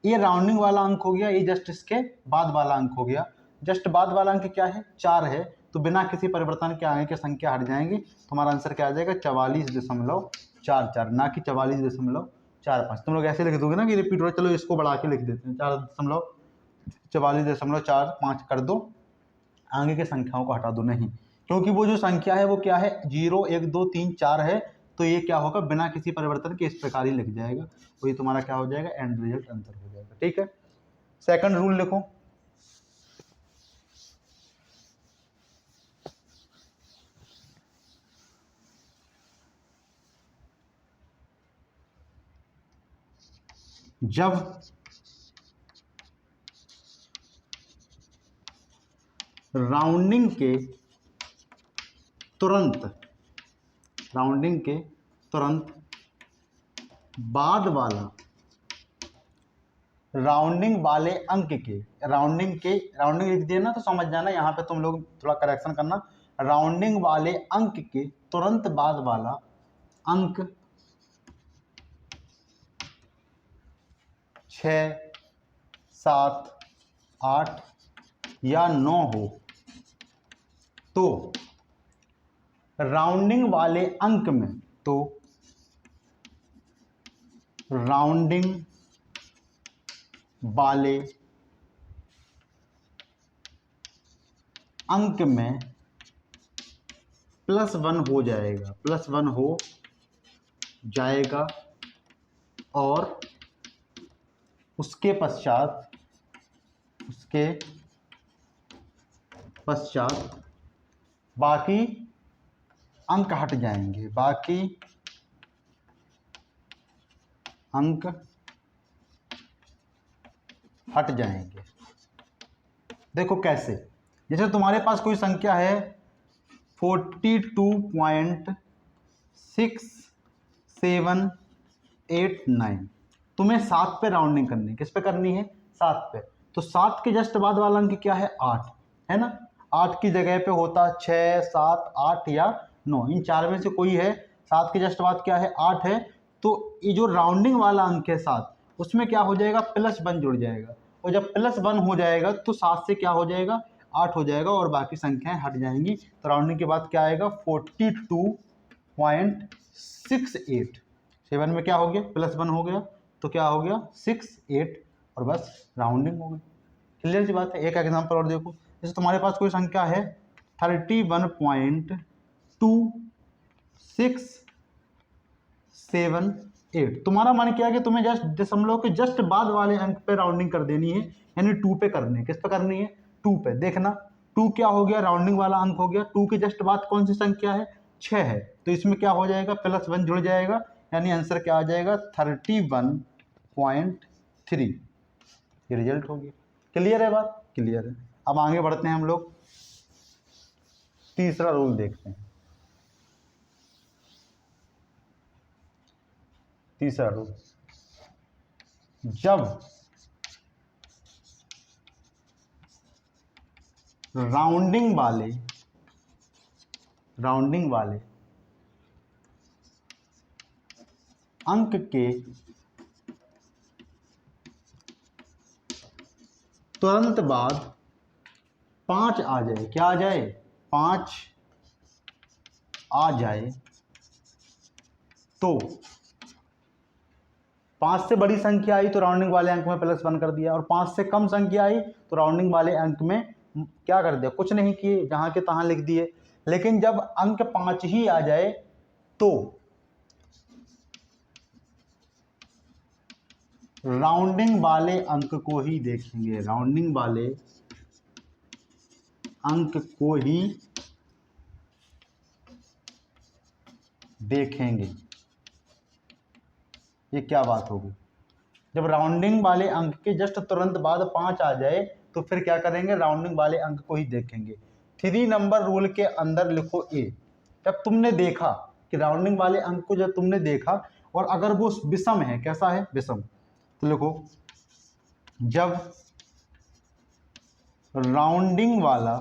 ये राउंडिंग वाला अंक हो गया, ये जस्ट इसके बाद वाला अंक हो गया। जस्ट बाद वाला अंक क्या है, 4 है, तो बिना किसी परिवर्तन के आगे की संख्या हट जाएंगी। तुम्हारा आंसर क्या आ जाएगा, 44.44, ना कि 44.45। तुम लोग ऐसे लिख दोगे ना कि रिपीट हो, चलो इसको बढ़ा के लिख देते हैं, 44.45 कर दो, आगे की संख्याओं को हटा दो। नहीं, क्योंकि वो जो संख्या है वो क्या है, 0 1 2 3 4 है, तो ये क्या होगा, बिना किसी परिवर्तन के इस प्रकार ही लिख जाएगा। वही तुम्हारा क्या हो जाएगा, एंड रिजल्ट आंसर हो जाएगा। ठीक है, सेकंड रूल लिखो, जब राउंडिंग के तुरंत बाद वाला राउंडिंग वाले अंक के राउंडिंग लिख दिया ना, तो समझ जाना, यहाँ पे तुम लोग थोड़ा करेक्शन करना। राउंडिंग वाले अंक के तुरंत बाद वाला अंक 6 7 8 या 9 हो तो राउंडिंग वाले अंक में, तो राउंडिंग वाले अंक में +1 हो जाएगा, +1 हो जाएगा, और उसके पश्चात बाकी अंक हट जाएंगे, बाकी अंक हट जाएंगे। देखो कैसे, जैसे तुम्हारे पास कोई संख्या है 42.6789, तुम्हें 7 पे राउंडिंग करनी है। किस पे करनी है, 7 पे। तो 7 के जस्ट बाद वाला अंक क्या है, 8 है ना। 8 की जगह पे होता 6 7 8 या 9, इन 4 में से कोई है। 7 के जस्ट बाद क्या है, 8 है, तो ये जो राउंडिंग वाला अंक है 7, उसमें क्या हो जाएगा, +1 जुड़ जाएगा, और जब +1 हो जाएगा तो 7 से क्या हो जाएगा, 8 हो जाएगा, और बाकी संख्याएं हट जाएंगी। तो राउंडिंग के बाद क्या आएगा, 42.68। 7 में क्या हो गया, +1 हो गया, तो क्या हो गया 68, और बस राउंडिंग हो गई। क्लियर सी बात है। एक एग्जांपल और देखो, जैसे तुम्हारे पास कोई संख्या है 31.267 8। तुम्हारा मन किया कि तुम्हें जस्ट दशमलव के जस्ट बाद वाले अंक पे राउंडिंग कर देनी है, यानी 2 पे करनी है। किस पे करनी है? 2 पे। देखना 2 क्या हो गया, राउंडिंग वाला अंक हो गया। 2 के जस्ट बाद कौन सी संख्या है? 6 है। तो इसमें क्या हो जाएगा, +1 जुड़ जाएगा, यानी आंसर क्या आ जाएगा 31.3। ये रिजल्ट हो गया। क्लियर है बात? क्लियर है। अब आगे बढ़ते हैं हम लोग, तीसरा रूल देखते हैं। तीसरा रूल, जब राउंडिंग वाले अंक के तुरंत बाद 5 आ जाए, क्या आ जाए? 5 आ जाए, तो 5 से बड़ी संख्या आई तो राउंडिंग वाले अंक में +1 कर दिया, और 5 से कम संख्या आई तो राउंडिंग वाले अंक में क्या कर दिया? कुछ नहीं किए, जहां के तहां लिख दिए। लेकिन जब अंक 5 ही आ जाए तो राउंडिंग वाले अंक को ही देखेंगे, राउंडिंग वाले अंक को ही देखेंगे। ये क्या बात होगी? जब राउंडिंग वाले अंक के जस्ट तुरंत बाद 5 आ जाए तो फिर क्या करेंगे? राउंडिंग वाले अंक को ही देखेंगे। 3 नंबर रूल के अंदर लिखो ए। जब तुमने देखा कि राउंडिंग वाले अंक को, जब तुमने देखा और अगर वो विषम है, कैसा है? विषम, तो लिखो जब राउंडिंग वाला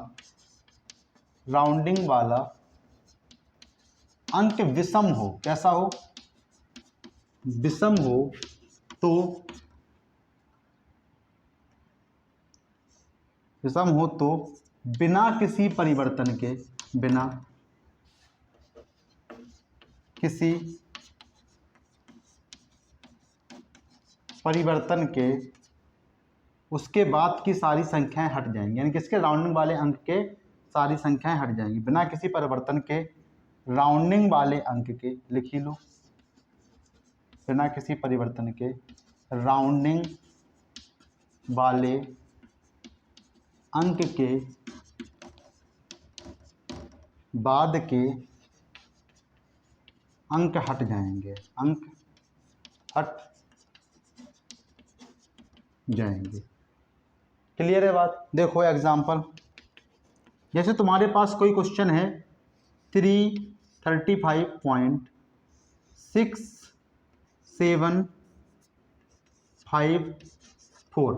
अंक विषम हो, कैसा हो? विषम हो, तो बिना किसी परिवर्तन के उसके बाद की सारी संख्याएं हट जाएंगी, यानी किसके? राउंडिंग वाले अंक के सारी संख्याएं हट जाएंगी। बिना किसी परिवर्तन के राउंडिंग वाले अंक के, लिख ही लो, बिना किसी परिवर्तन के राउंडिंग वाले अंक के बाद के अंक हट जाएंगे, अंक हट जाएंगे। क्लियर है बात? देखो एग्जांपल, जैसे तुम्हारे पास कोई क्वेश्चन है 335.6754,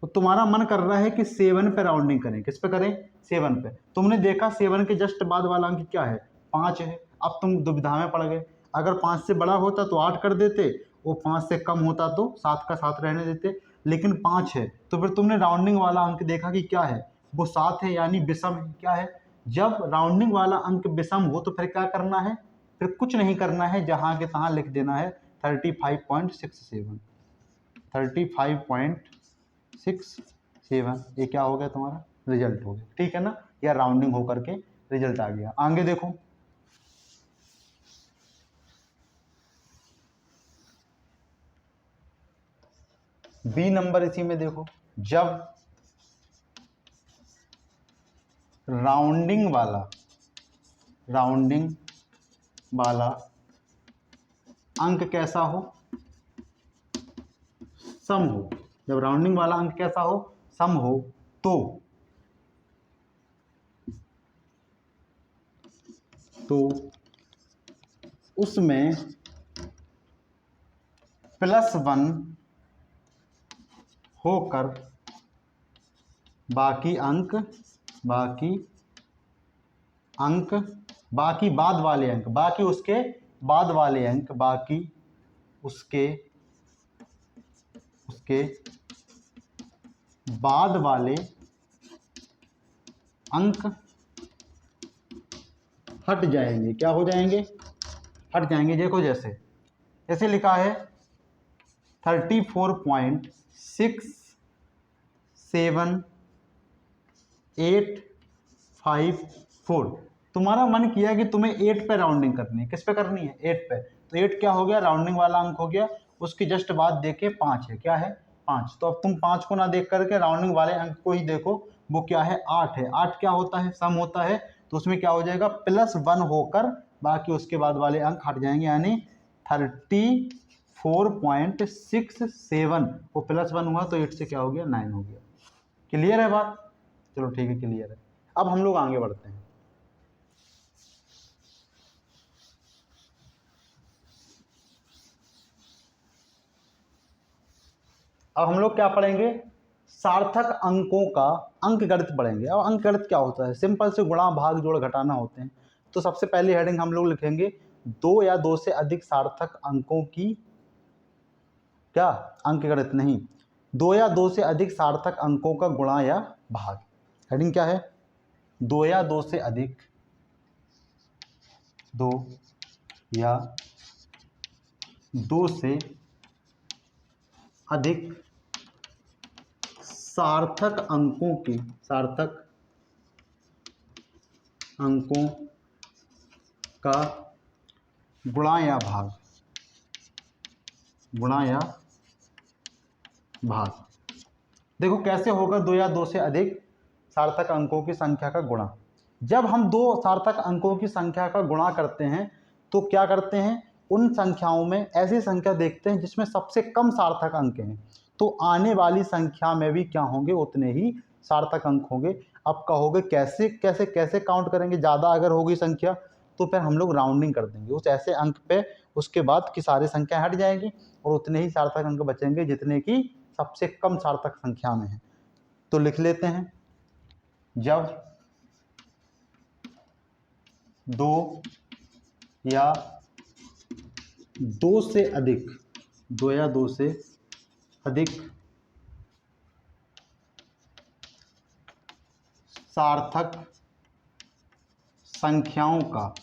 तो तुम्हारा मन कर रहा है कि 7 पे राउंडिंग करें। किस पे करें? 7 पे। तुमने देखा 7 के जस्ट बाद वाला अंक क्या है? 5 है। अब तुम दुविधा में पड़ गए, अगर 5 से बड़ा होता तो 8 कर देते, वो 5 से कम होता तो 7 का 7 रहने देते, लेकिन 5 है। तो फिर तुमने राउंडिंग वाला अंक देखा कि क्या है? वो 7 है, यानी विषम है। क्या है? जब राउंडिंग वाला अंक विषम हो तो फिर क्या करना है? फिर कुछ नहीं करना है, जहां के तहां लिख देना है 35.67। 35.67, ये क्या हो गया? तुम्हारा रिजल्ट हो गया। ठीक है ना? या राउंडिंग होकर के रिजल्ट आ गया। आगे देखो, बी नंबर, इसी में देखो, जब राउंडिंग वाला अंक कैसा हो? सम हो। जब राउंडिंग वाला अंक कैसा हो? सम हो, तो उसमें +1 होकर बाकी बाद वाले अंक, बाकी उसके बाद वाले अंक, बाकी उसके बाद वाले अंक हट जाएंगे। क्या हो जाएंगे? हट जाएंगे। देखो जैसे लिखा है 34.67854, तुम्हारा मन किया कि तुम्हें 8 पे राउंडिंग करनी है, किस पे करनी है, 8 पे, तो 8 क्या हो गया, राउंडिंग वाला अंक हो गया, उसकी जस्ट बाद देखे 5 है, क्या है 5, तो अब तुम 5 को ना देख करके राउंडिंग वाले अंक को ही देखो, वो क्या है 8 है। 8 क्या होता है, सम होता है, तो उसमें क्या हो जाएगा +1 होकर बाकी उसके बाद वाले अंक हट जाएंगे, यानी 34.67, वो +1 हुआ तो 8 से क्या हो गया 9 हो गया। क्लियर है बात, चलो ठीक है क्लियर है। अब हम लोग आगे बढ़ते हैं। अब हम लोग क्या पढ़ेंगे, सार्थक अंकों का अंकगणित पढ़ेंगे। अब अंकगणित क्या होता है, सिंपल से गुणा भाग जोड़ घटाना होते हैं। तो सबसे पहली हेडिंग हम लोग लिखेंगे 2 या 2 से अधिक सार्थक अंकों की क्या, अंकगणित नहीं, 2 या 2 से अधिक सार्थक अंकों का गुणा या भाग। हेडिंग क्या है, 2 या 2 से अधिक, 2 या 2 से अधिक सार्थक अंकों की, सार्थक अंकों का गुणा या भाग, गुणा या भाग। देखो कैसे होगा 2 या 2 से अधिक सार्थक अंकों की संख्या का गुणा। जब हम 2 सार्थक अंकों की संख्या का गुणा करते हैं तो क्या करते हैं, उन संख्याओं में ऐसी संख्या देखते हैं जिसमें सबसे कम सार्थक अंक हैं, तो आने वाली संख्या में भी क्या होंगे, उतने ही सार्थक अंक होंगे। अब कहोगे कैसे कैसे कैसे काउंट करेंगे, ज़्यादा अगर होगी संख्या तो फिर हम लोग राउंडिंग कर देंगे उस ऐसे अंक पे, उसके बाद की सारी संख्या हट जाएंगी और उतने ही सार्थक अंक बचेंगे जितने की सबसे कम सार्थक संख्या में है। तो लिख लेते हैं, जब 2 या 2 से अधिक, 2 या 2 से अधिक सार्थक संख्याओं का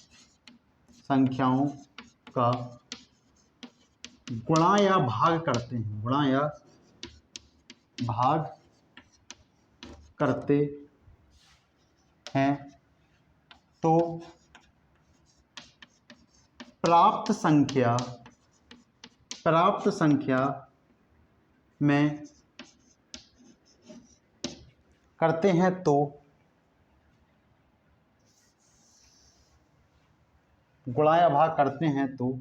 गुणा या भाग करते हैं, गुणा या भाग करते हैं, तो प्राप्त संख्या में करते हैं तो गुणा या भाग करते हैं तो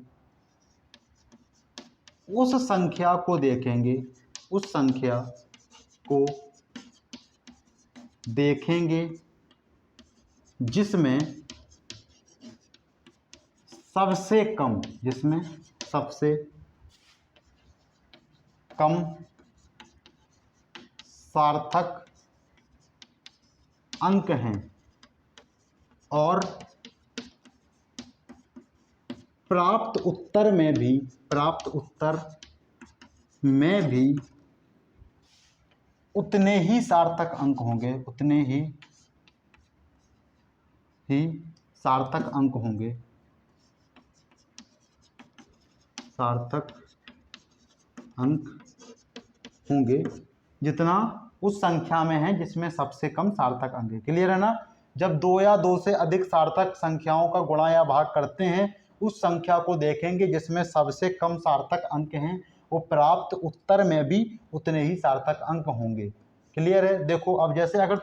उस संख्या को देखेंगे, उस संख्या को देखेंगे जिसमें सबसे कम, जिसमें सबसे कम सार्थक अंक हैं और प्राप्त उत्तर में भी उतने ही सार्थक अंक होंगे, उतने ही सार्थक अंक होंगे, सार्थक अंक होंगे जितना उस संख्या में है जिसमें सबसे कम सार्थक अंक है। क्लियर है ना, जब 2 या 2 से अधिक सार्थक संख्याओं का गुणा या भाग करते हैं, उस संख्या को देखेंगे जिसमें सबसे कम सार्थक अंक हैं, वो प्राप्त उत्तर में भी उतने ही सार्थक अंक होंगे। क्लियर है। देखो अब जैसे अगर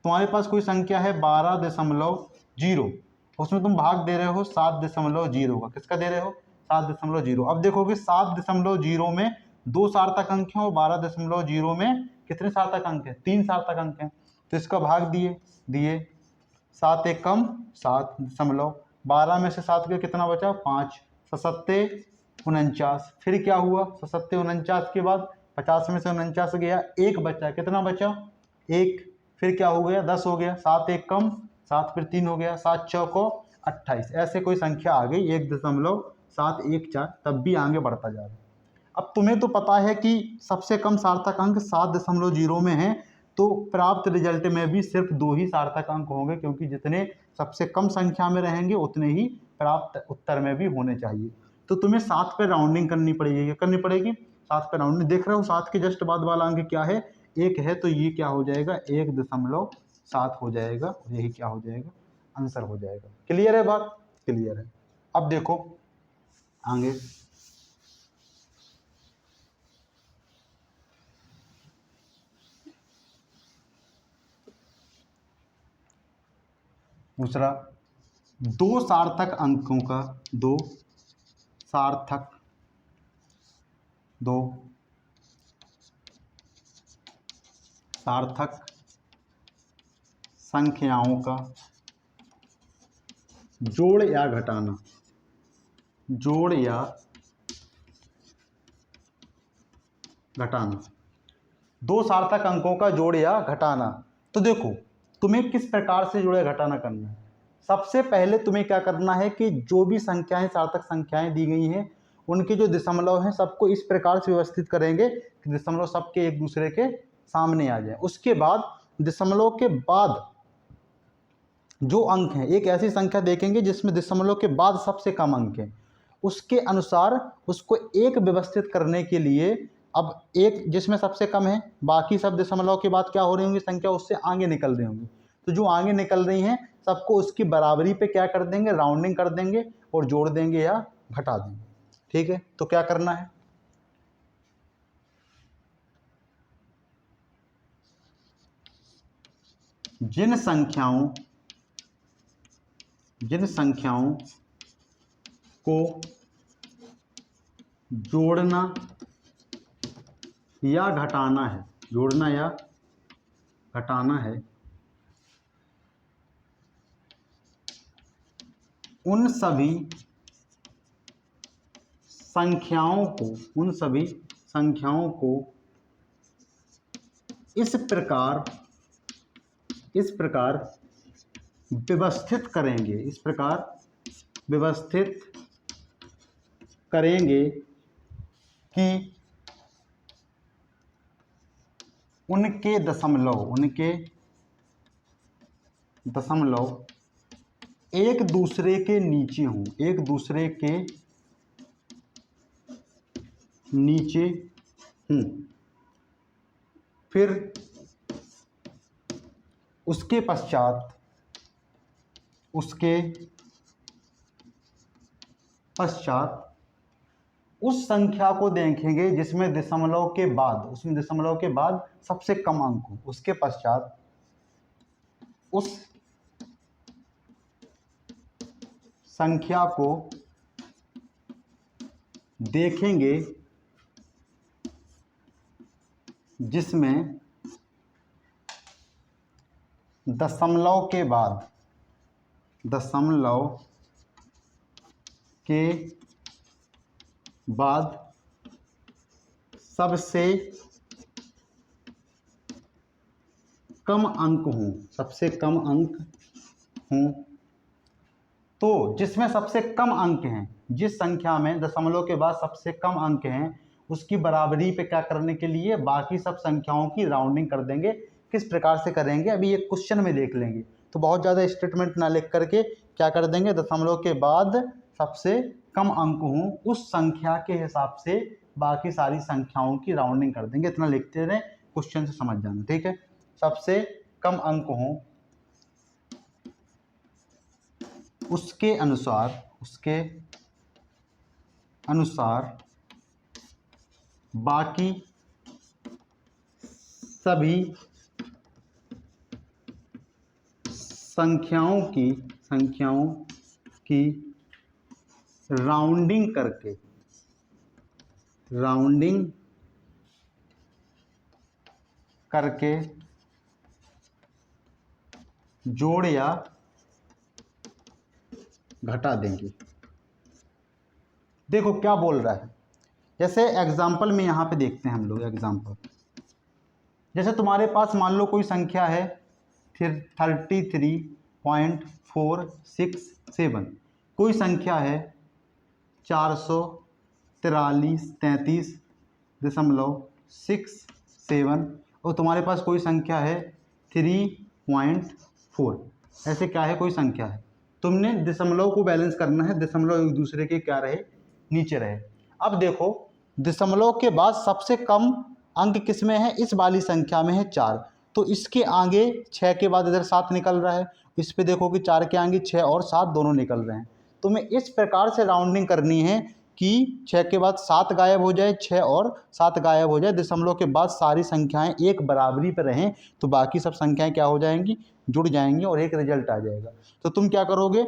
तुम्हारे पास कोई संख्या है 12.0, उसमें तुम भाग दे रहे हो 7.0 का, किसका दे रहे हो 7.0। अब देखोगे 7.0 में 2 सार्थक अंक हैं और 12.0 में कितने सार्थक अंक हैं, 3 सार्थक अंक हैं, तो इसका भाग दिए 7 एक कम 7.12 में से 7 का कितना बचा 5, 7 49, फिर क्या हुआ 7 49 के बाद 50 में से 49 गया, 1 बचा, कितना बचा 1, फिर क्या हो गया 10 हो गया, 7 एक कम 7, फिर 3 हो गया, 7 चौको 28, ऐसे कोई संख्या आ गई 1.714, तब भी आगे बढ़ता जा रहा है। अब तुम्हें तो पता है कि सबसे कम सार्थक अंक 7.0 में है, तो प्राप्त रिजल्ट में भी सिर्फ 2 ही सार्थक अंक होंगे, क्योंकि जितने सबसे कम संख्या में रहेंगे उतने ही प्राप्त उत्तर में भी होने चाहिए। तो तुम्हें 7 पे राउंडिंग करनी पड़ेगी, क्या करनी पड़ेगी 7 पे राउंडिंग। देख रहे हो 7 के जस्ट बाद वाला अंक क्या है 1 है, तो ये क्या हो जाएगा 1.7 7 हो जाएगा और यही क्या हो जाएगा, आंसर हो जाएगा। क्लियर है बात? क्लियर है। अब देखो आगे, दूसरा, दो सार्थक अंकों संख्याओं का जोड़ या घटाना, दो सार्थक अंकों का जोड़ या घटाना। तो देखो तुम्हें किस प्रकार से जोड़ या घटाना करना है। सबसे पहले तुम्हें क्या करना है कि जो भी संख्याएं, सार्थक संख्याएं दी गई हैं, उनके जो दशमलव हैं सबको इस प्रकार से व्यवस्थित करेंगे कि दशमलव सबके एक दूसरे के सामने आ जाए। उसके बाद दशमलव के बाद जो अंक हैं, एक ऐसी संख्या देखेंगे जिसमें दशमलव के बाद सबसे कम अंक है, उसके अनुसार उसको एक व्यवस्थित करने के लिए, अब एक जिसमें सबसे कम है, बाकी सब दशमलव के बाद क्या हो रही होंगी संख्या, उससे आगे निकल रही होंगी। तो जो आगे निकल रही हैं सबको उसकी बराबरी पे क्या कर देंगे, राउंडिंग कर देंगे और जोड़ देंगे या घटा देंगे। ठीक है, तो क्या करना है, जिन संख्याओं को जोड़ना या घटाना है, उन सभी संख्याओं को इस प्रकार व्यवस्थित करेंगे कि उनके दशमलव एक दूसरे के नीचे हों, फिर उसके पश्चात उस संख्या को देखेंगे जिसमें दशमलव के बाद सबसे कम अंक हो। उसके पश्चात उस संख्या को देखेंगे जिसमें दशमलव के बाद सबसे कम अंक हों। तो जिसमें सबसे कम अंक हैं, जिस संख्या में दशमलव के बाद सबसे कम अंक हैं, उसकी बराबरी पे क्या करने के लिए बाकी सब संख्याओं की राउंडिंग कर देंगे। किस प्रकार से करेंगे अभी ये क्वेश्चन में देख लेंगे, तो बहुत ज़्यादा स्टेटमेंट ना लिख करके क्या कर देंगे, दशमलव के बाद सबसे कम अंक हों उस संख्या के हिसाब से बाकी सारी संख्याओं की राउंडिंग कर देंगे। इतना लिखते रहे, क्वेश्चन से समझ जाना। ठीक है, सबसे कम अंक हों उसके अनुसार बाकी सभी संख्याओं की राउंडिंग करके जोड़ या घटा देंगे। देखो क्या बोल रहा है, जैसे एग्जाम्पल में यहाँ पे देखते हैं हम लोग एग्जाम्पल। जैसे तुम्हारे पास मान लो कोई संख्या है 33.467, कोई संख्या है 443.37 और तुम्हारे पास कोई संख्या है 3.4। ऐसे क्या है, कोई संख्या है, तुमने दशमलव को बैलेंस करना है, दशमलव एक दूसरे के क्या रहे, नीचे रहे। अब देखो दशमलव के बाद सबसे कम अंक किस में है, इस वाली संख्या में है 4, तो इसके आगे 6 के बाद इधर 7 निकल रहा है, इस पे देखो कि 4 के आगे 6 और 7 दोनों निकल रहे हैं। तो मैं इस प्रकार से राउंडिंग करनी है कि 6 के बाद 7 गायब हो जाए, 6 और 7 गायब हो जाए, दशमलव के बाद सारी संख्याएं एक बराबरी पर रहें, तो बाकी सब संख्याएं क्या हो जाएंगी, जुड़ जाएंगी और एक रिजल्ट आ जाएगा। तो तुम क्या करोगे,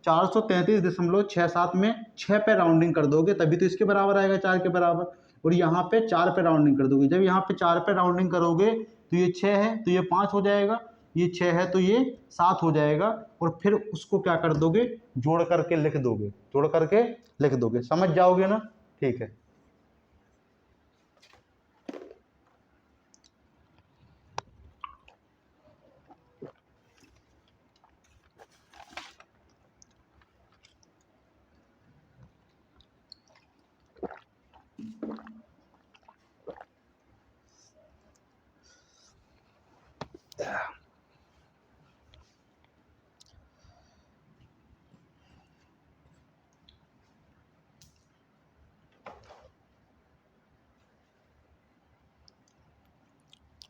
433.67 में 6 पे राउंडिंग कर दोगे, तभी तो इसके बराबर आएगा 4 के बराबर, और यहाँ पे 4 पे राउंडिंग कर दोगे। जब यहाँ पे 4 पे राउंडिंग करोगे तो ये 6 है तो ये 5 हो जाएगा, ये 6 है तो ये 7 हो जाएगा, और फिर उसको क्या कर दोगे, जोड़ करके लिख दोगे, जोड़ करके लिख दोगे, समझ जाओगे ना। ठीक है,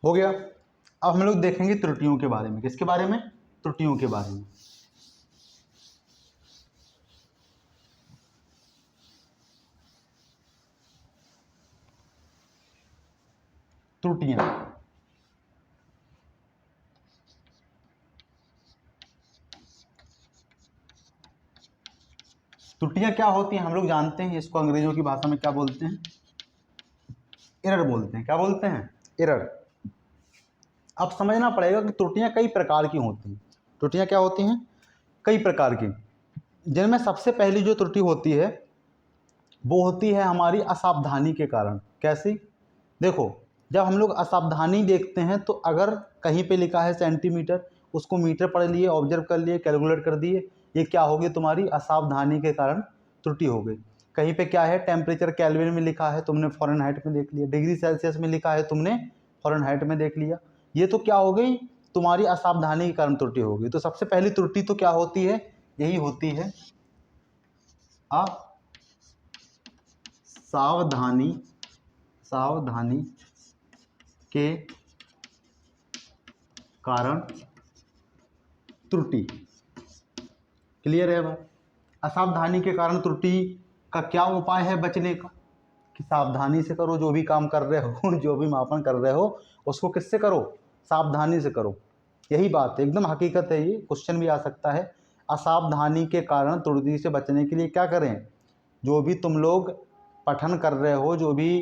हो गया। अब हम लोग देखेंगे त्रुटियों के बारे में। किसके बारे में, त्रुटियों के बारे में। त्रुटियां, त्रुटियां क्या होती हैं हम लोग जानते हैं, इसको अंग्रेजों की भाषा में क्या बोलते हैं, एरर बोलते हैं। क्या बोलते हैं, एरर। अब समझना पड़ेगा कि त्रुटियां कई प्रकार की होती हैं। त्रुटियां क्या होती हैं, कई प्रकार की, जिनमें सबसे पहली जो त्रुटि होती है वो होती है हमारी असावधानी के कारण। कैसी, देखो जब हम लोग असावधानी देखते हैं तो अगर कहीं पे लिखा है सेंटीमीटर, उसको मीटर पढ़ लिए, ऑब्जर्व कर लिए, कैलकुलेट कर दिए, ये क्या होगी, तुम्हारी असावधानी के कारण त्रुटि हो गई। कहीं पे क्या है, टेम्परेचर केल्विन में लिखा है, तुमने फ़ारेनहाइट में देख लिया, डिग्री सेल्सियस में लिखा है, तुमने फ़ारेनहाइट में देख लिया, ये तो क्या हो गई, तुम्हारी असावधानी के कारण त्रुटि हो गई। तो सबसे पहली त्रुटि तो क्या होती है, यही होती है सावधानी, सावधानी के कारण त्रुटि। क्लियर है बात। असावधानी के कारण त्रुटि का क्या उपाय है बचने का, कि सावधानी से करो, जो भी काम कर रहे हो जो भी मापन कर रहे हो उसको किससे करो, सावधानी से करो। यही बात है, एकदम हकीकत है, ये क्वेश्चन भी आ सकता है। असावधानी के कारण त्रुटि से बचने के लिए क्या करें, जो भी तुम लोग पठन कर रहे हो, जो भी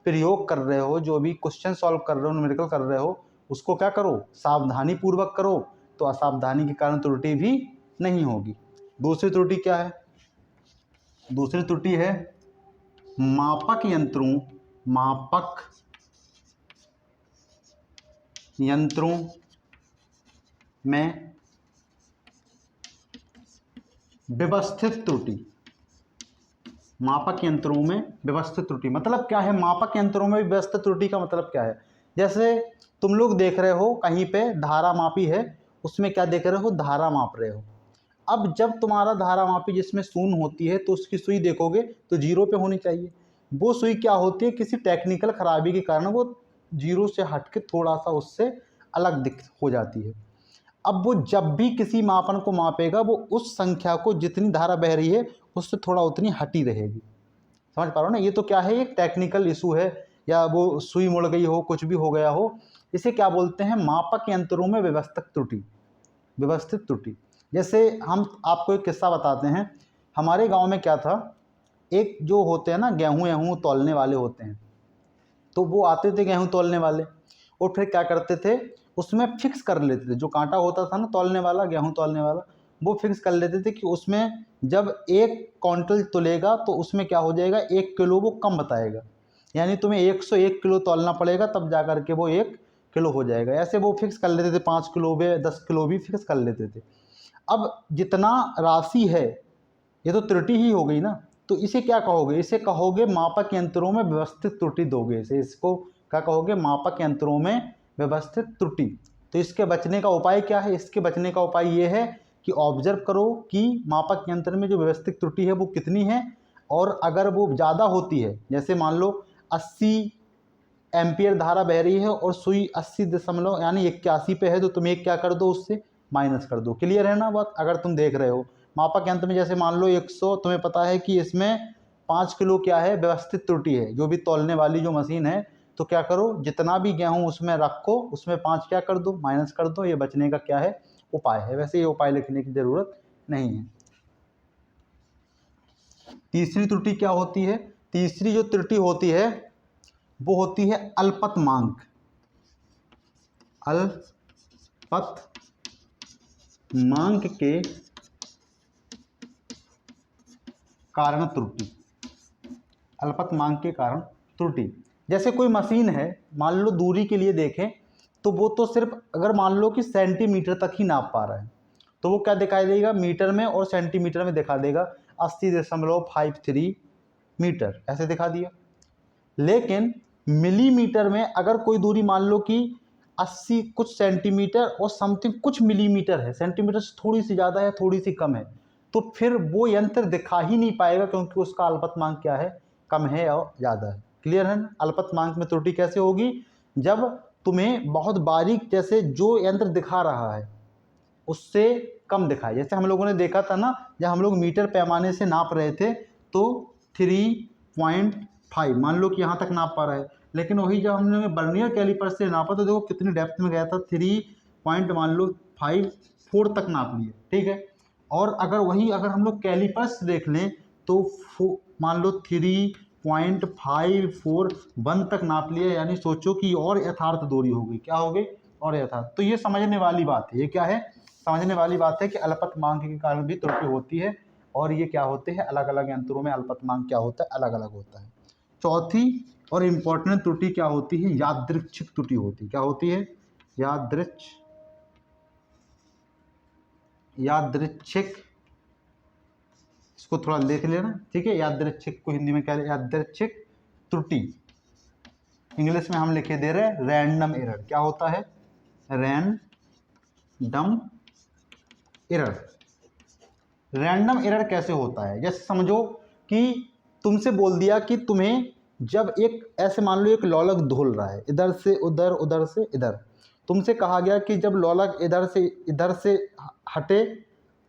प्रयोग कर रहे हो, जो भी क्वेश्चन सॉल्व कर रहे हो, न्यूमेरिकल कर रहे हो, उसको क्या करो, सावधानी पूर्वक करो, तो असावधानी के कारण त्रुटि भी नहीं होगी। दूसरी त्रुटि क्या है, दूसरी त्रुटि है मापक यंत्रों, मापक यंत्रों में व्यवस्थित त्रुटि। मापक यंत्रों में व्यवस्थित त्रुटि मतलब क्या है, मापक यंत्रों में व्यवस्थित त्रुटि का मतलब क्या है, जैसे तुम लोग देख रहे हो कहीं पे धारा मापी है, उसमें क्या देख रहे हो, धारा माप रहे हो। अब जब तुम्हारा धारा मापी जिसमें शून्य होती है तो उसकी सुई देखोगे तो जीरो पे होनी चाहिए। वो सुई क्या होती है, किसी टेक्निकल खराबी के कारण वो जीरो से हट के थोड़ा सा उससे अलग दिख हो जाती है। अब वो जब भी किसी मापन को मापेगा वो उस संख्या को जितनी धारा बह रही है उससे थोड़ा उतनी हटी रहेगी। समझ पा रहे हो ना, ये तो क्या है, एक टेक्निकल इशू है, या वो सुई मुड़ गई हो, कुछ भी हो गया हो, इसे क्या बोलते हैं, मापक यंत्रों में व्यवस्थित त्रुटि, व्यवस्थित त्रुटि। जैसे हम आपको एक किस्सा बताते हैं, हमारे गांव में क्या था, एक जो होते हैं ना गेहूँ वेहूँ तौलने वाले होते हैं, तो वो आते थे गेहूँ तौलने वाले, और फिर क्या करते थे, उसमें फिक्स कर लेते थे, जो कांटा होता था ना तौलने वाला, गेहूँ तौलने वाला, वो फिक्स कर लेते थे कि उसमें जब 1 क्विंटल तुलेगा तो उसमें क्या हो जाएगा, 1 किलो वो कम बताएगा, यानी तुम्हें 101 किलो तौलना पड़ेगा तब जा कर के वो 1 किलो हो जाएगा। ऐसे वो फिक्स कर लेते थे, 5 किलो भी 10 किलो भी फिक्स कर लेते थे। अब जितना राशि है ये तो त्रुटि ही हो गई ना, तो इसे क्या कहोगे, इसे कहोगे मापक यंत्रों में व्यवस्थित त्रुटि दोगे इसे, इसको क्या कहोगे, मापक यंत्रों में व्यवस्थित त्रुटि। तो इसके बचने का उपाय क्या है, इसके बचने का उपाय ये है कि ऑब्जर्व करो कि मापक यंत्र में जो व्यवस्थित त्रुटि है वो कितनी है, और अगर वो ज़्यादा होती है, जैसे मान लो 80 एम्पियर धारा बह रही है और सुई 80 दशमलव यानी 81 पे है, तो तुम एक क्या कर दो, उससे माइनस कर दो। क्लियर है ना बात? अगर तुम देख रहे हो मापक यंत्र में, जैसे मान लो 100, तुम्हें पता है कि इसमें 5 किलो क्या है, व्यवस्थित त्रुटि है, जो भी तौलने वाली जो मशीन है, तो क्या करो, जितना भी गेहूं उसमें रखो, उसमें 5 क्या कर दो, माइनस कर दो। ये बचने का क्या है, उपाय है। वैसे ये उपाय लिखने की जरूरत नहीं है। तीसरी त्रुटि क्या होती है? तीसरी जो त्रुटि होती है वो होती है अल्पतमांक। अल्पतमांक के कारण त्रुटि। अल्पतमांक के कारण त्रुटि, जैसे कोई मशीन है, मान लो दूरी के लिए देखें तो वो तो सिर्फ अगर मान लो कि सेंटीमीटर तक ही नाप पा रहा है, तो वो क्या दिखाई देगा, मीटर में और सेंटीमीटर में दिखा देगा 80.53 मीटर, ऐसे दिखा दिया। लेकिन मिलीमीटर में अगर कोई दूरी मान लो कि 80 कुछ सेंटीमीटर और समथिंग कुछ मिलीमीटर है, सेंटीमीटर से थोड़ी सी ज़्यादा है, थोड़ी सी कम है, तो फिर वो यंत्र दिखा ही नहीं पाएगा, क्योंकि उसका अल्पतमांक क्या है, कम है और ज़्यादा है। क्लियर है ना? अल्पतमांक में त्रुटि कैसे होगी, जब तुम्हें बहुत बारीक, जैसे जो यंत्र दिखा रहा है उससे कम दिखाए। जैसे हम लोगों ने देखा था ना, जब हम लोग मीटर पैमाने से नाप रहे थे तो 3.5 मान लो कि यहाँ तक नाप पा रहा है, लेकिन वही जब हमने बर्नियर कैलिपर से नापा तो देखो कितनी डेप्थ में गया था, 3.54 तक नाप लिए। ठीक है, और अगर हम लोग कैलिपर्स देख लें तो मान लो 3.541 तक नाप लिया, यानी सोचो कि और यथार्थ दूरी हो गई। क्या हो गई? और यथार्थ। तो ये समझने वाली बात है। ये क्या है? समझने वाली बात है कि अल्पतमांक के कारण भी त्रुटि होती है, और ये क्या होते हैं, अलग अलग यंत्रों में अल्पतमांक क्या होता है, अलग अलग होता है। चौथी और इम्पोर्टेंट त्रुटि क्या होती है? यादृच्छिक त्रुटि होती है। क्या होती है? यादृच्छिक। इसको थोड़ा देख लेना, ठीक है। यादृच्छिक को हिंदी में क्या है? यादृच्छिक त्रुटि। इंग्लिश में हम लिखे दे रहे हैं रैंडम एरर। क्या होता है? Random error. रैंडम एरर कैसे होता है? जैसे समझो कि तुमसे बोल दिया कि तुम्हें जब एक ऐसे मान लो एक लोलक धुल रहा है, इधर से उधर, उधर से इधर, तुमसे कहा गया कि जब लोलक इधर से हटे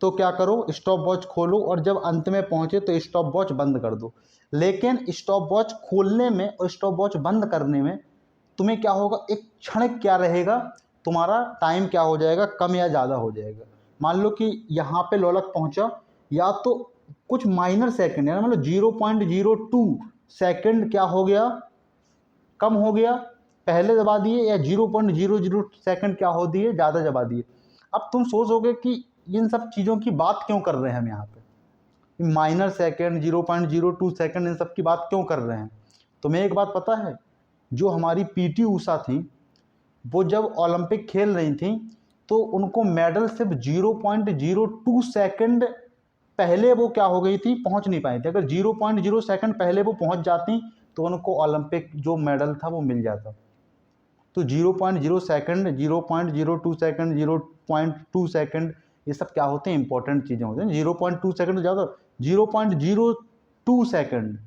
तो क्या करो, स्टॉप वॉच खोलो, और जब अंत में पहुंचे तो स्टॉप वॉच बंद कर दो। लेकिन स्टॉप वॉच खोलने में और स्टॉप वॉच बंद करने में तुम्हें क्या होगा, एक क्षण क्या रहेगा, तुम्हारा टाइम क्या हो जाएगा, कम या ज़्यादा हो जाएगा। मान लो कि यहाँ पे लोलक पहुँचा, या तो कुछ माइनर सेकंड, यानी मतलब 0.02 सेकंड क्या हो गया, कम हो गया, पहले दबा दिए, या 0.00 सेकंड क्या हो दिए, ज़्यादा दबा दिए। अब तुम सोचोगे कि इन सब चीज़ों की बात क्यों कर रहे हैं हम यहाँ पे, माइनर सेकंड, 0.02 सेकंड, इन सब की बात क्यों कर रहे हैं? तुम्हें एक बात पता है, जो हमारी पीटी ऊषा थी, वो जब ओलंपिक खेल रही थी तो उनको मेडल सिर्फ 0.02 सेकंड पहले वो क्या हो गई थी, पहुंच नहीं पाई थी। अगर 0.0 सेकंड पहले वो पहुंच जाती तो उनको ओलंपिक जो मेडल था वो मिल जाता। तो 0.0 सेकंड, 0.02 सेकंड, 0.2 सेकंड, ये सब क्या होते हैं, इंपॉर्टेंट चीज़ें होती हैं। 0.2 सेकंड तो ज़्यादा, 0.02 सेकंड,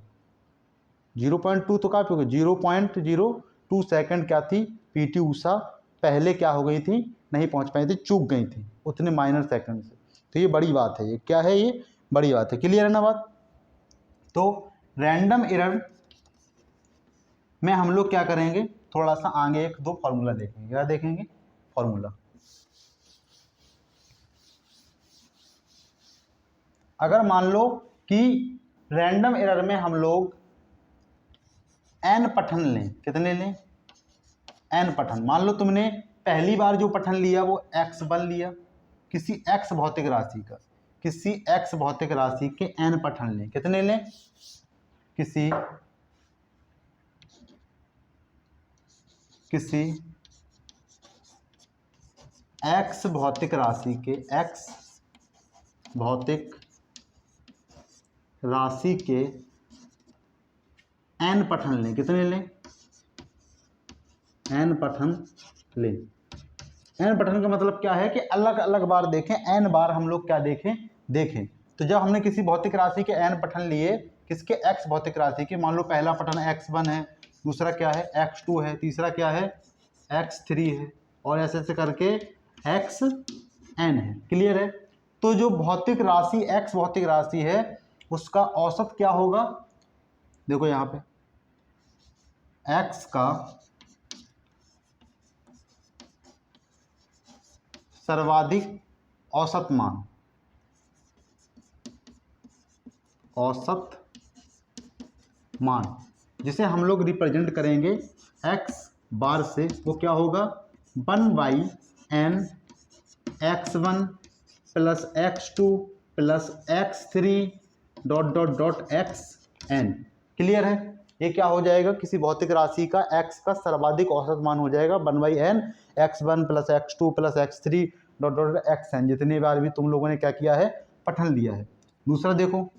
0.2 तो काफ़ी हो गया, 0.02 सेकंड क्या थी, पीटी ऊषा पहले क्या हो गई थी, नहीं पहुंच पाई थी, चूक गई थी उतने माइनर सेकंड से। तो ये बड़ी बात है, ये क्या है, ये बड़ी बात है। क्लियर है ना बात? तो रैंडम एरर में हम लोग क्या करेंगे, थोड़ा सा आगे एक दो फॉर्मूला देखेंगे। क्या देखेंगे? फॉर्मूला। अगर मान लो कि रैंडम एरर में हम लोग n पठन लें, कितने लें, n पठन। मान लो तुमने पहली बार जो पठन लिया वो x1 लिया, किसी x भौतिक राशि का, किसी x भौतिक राशि के n पठन लें, कितने लें, किसी x भौतिक राशि के, x भौतिक राशि के n पठन लें, कितने लें, n पठन लें। n पठन का मतलब क्या है कि अलग अलग बार देखें, n बार हम लोग क्या देखें। तो जब हमने किसी भौतिक राशि के n पठन लिए, किसके, x भौतिक राशि के, मान लो पहला पठन x1 है, दूसरा क्या है x2 है, तीसरा क्या है x3 है, और ऐसे ऐसे करके xn है। क्लियर है। तो जो भौतिक राशि x भौतिक राशि है उसका औसत क्या होगा, देखो यहाँ पे x का सर्वाधिक औसत मान, औसत मान जिसे हम लोग रिप्रेजेंट करेंगे x बार से, वो क्या होगा 1/n x1 plus x2 plus x3 dot dot dot xn। Clear है। ये क्या हो जाएगा, किसी भौतिक राशि का x का सर्वाधिक औसत मान हो जाएगा 1/n x1 plus x2 plus x3 dot dot xn, जितनी बार भी तुम लोगों ने क्या किया है पठन लिया है। दूसरा देखो,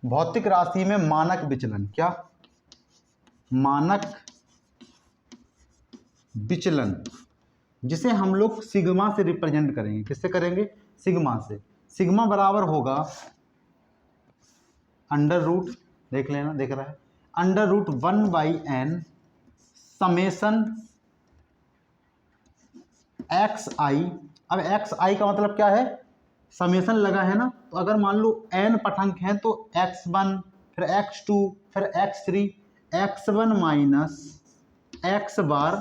भौतिक राशि में मानक विचलन, क्या मानक विचलन, जिसे हम लोग सिग्मा से रिप्रेजेंट करेंगे। किससे करेंगे, सिग्मा से। सिग्मा बराबर होगा अंडर रूट, देख लेना देख रहा है, under root 1/n summation xi। अब xi का मतलब क्या है, समेसन लगा है ना, तो अगर मान लो n पठांक हैं तो x1 फिर x2 फिर x3, x1 माइनस x बार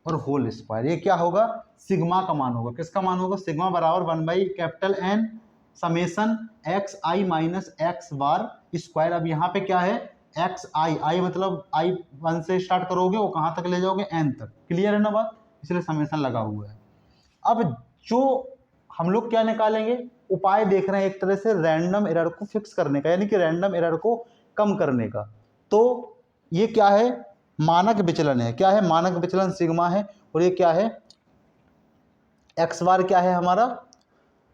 और होल स्क्वायर, ये क्या होगा सिग्मा का मान होगा। किसका मान होगा, सिग्मा बराबर 1/N summation xi minus x bar square. अब यहाँ पे क्या है xi, मतलब i1 से स्टार्ट करोगे वो कहाँ तक ले जाओगे n तक। क्लियर है ना बात, इसलिए समेसन लगा हुआ है। अब जो हम लोग क्या निकालेंगे, उपाय देख रहे हैं एक तरह से रैंडम एरर को फिक्स करने का, यानी कि रैंडम एरर को कम करने का। तो ये क्या है, मानक विचलन है। क्या है, मानक विचलन सिग्मा है, और ये क्या है x बार क्या है हमारा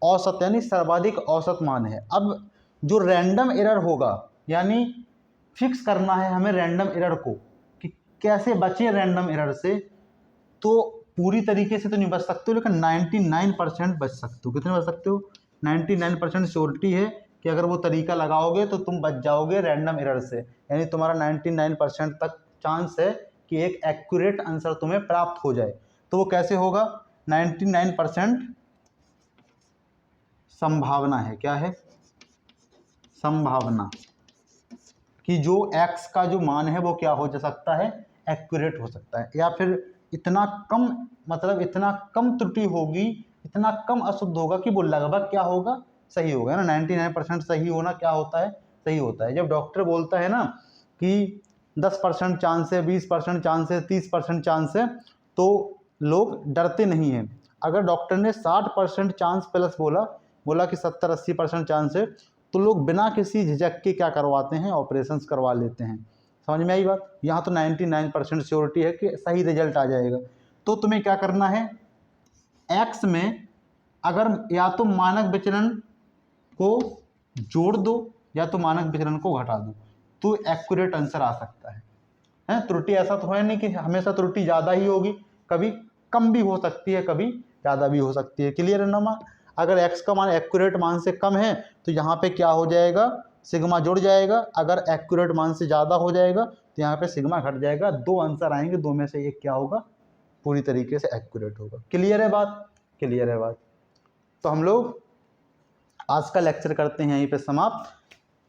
औसत, यानी सर्वाधिक औसत मान है। अब जो रैंडम एरर होगा, यानी फिक्स करना है हमें रैंडम एरर को कि कैसे बचे रैंडम एरर से, तो पूरी तरीके से तो नहीं बच सकते हो, लेकिन 99% बच सकते हो। कितने बच सकते हो, 99% श्योरिटी है कि अगर वो तरीका लगाओगे तो तुम बच जाओगे रैंडम एरर से, यानी तुम्हारा 99% तक चांस है कि एक एक्यूरेट आंसर तुम्हें प्राप्त हो जाए। तो वो कैसे होगा, 99% संभावना है, क्या है संभावना कि जो x का जो मान है वो क्या हो जा सकता है एक्यूरेट हो सकता है, या फिर इतना कम, मतलब इतना कम त्रुटि होगी, इतना कम अशुद्ध होगा कि वो लगभग क्या होगा सही होगा ना। 99% सही होना क्या होता है, सही होता है। जब डॉक्टर बोलता है ना कि 10% चांस है, 20% चांस है, 30% चांस है, तो लोग डरते नहीं हैं। अगर डॉक्टर ने 60% चांस प्लस बोला कि 70-80% चांस है, तो लोग बिना किसी झिझक के क्या करवाते हैं, ऑपरेशंस करवा लेते हैं। समझ में आई बात। यहाँ तो 99% श्योरिटी है कि सही रिजल्ट आ जाएगा। तो तुम्हें क्या करना है, x में अगर या तो मानक विचलन को जोड़ दो या तो मानक विचलन को घटा दो, तो एक्यूरेट आंसर आ सकता है। त्रुटि ऐसा तो है नहीं कि हमेशा त्रुटि ज़्यादा ही होगी, कभी कम भी हो सकती है, कभी ज़्यादा भी हो सकती है। क्लियर है ना माँ। अगर x का मान एक्यूरेट मान से कम है तो यहाँ पे क्या हो जाएगा, सिग्मा जुड़ जाएगा। अगर एक्यूरेट मान से ज़्यादा हो जाएगा तो यहाँ पे सिग्मा घट जाएगा। दो आंसर आएंगे, दो में से एक क्या होगा, पूरी तरीके से एक्यूरेट होगा। क्लियर है बात, क्लियर है बात। तो हम लोग आज का लेक्चर करते हैं यहीं पे समाप्त।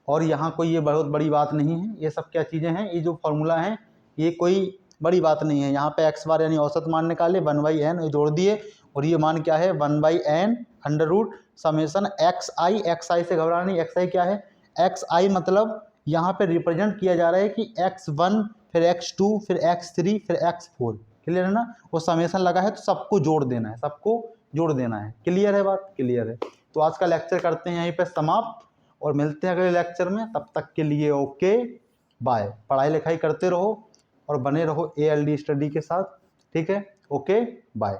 और यहाँ कोई ये बहुत बड़ी बात नहीं है, ये सब क्या चीज़ें हैं, ये जो फॉर्मूला है ये कोई बड़ी बात नहीं है। यहाँ पे x बार यानी औसत मान निकाले 1/n जोड़ दिए, और ये मान क्या है 1/n under root summation xi से घबरा नहीं। xi क्या है, xi मतलब यहाँ पे रिप्रेजेंट किया जा रहा है कि x1 फिर x2 फिर x3 फिर x4। क्लियर है ना, वो समेसन लगा है तो सबको जोड़ देना है, सबको जोड़ देना है। क्लियर है बात, क्लियर है। तो आज का लेक्चर करते हैं यहीं पे समाप्त, और मिलते हैं अगले लेक्चर में। तब तक के लिए ओके बाय। पढ़ाई लिखाई करते रहो और बने रहो ALD स्टडी के साथ। ठीक है, ओके बाय।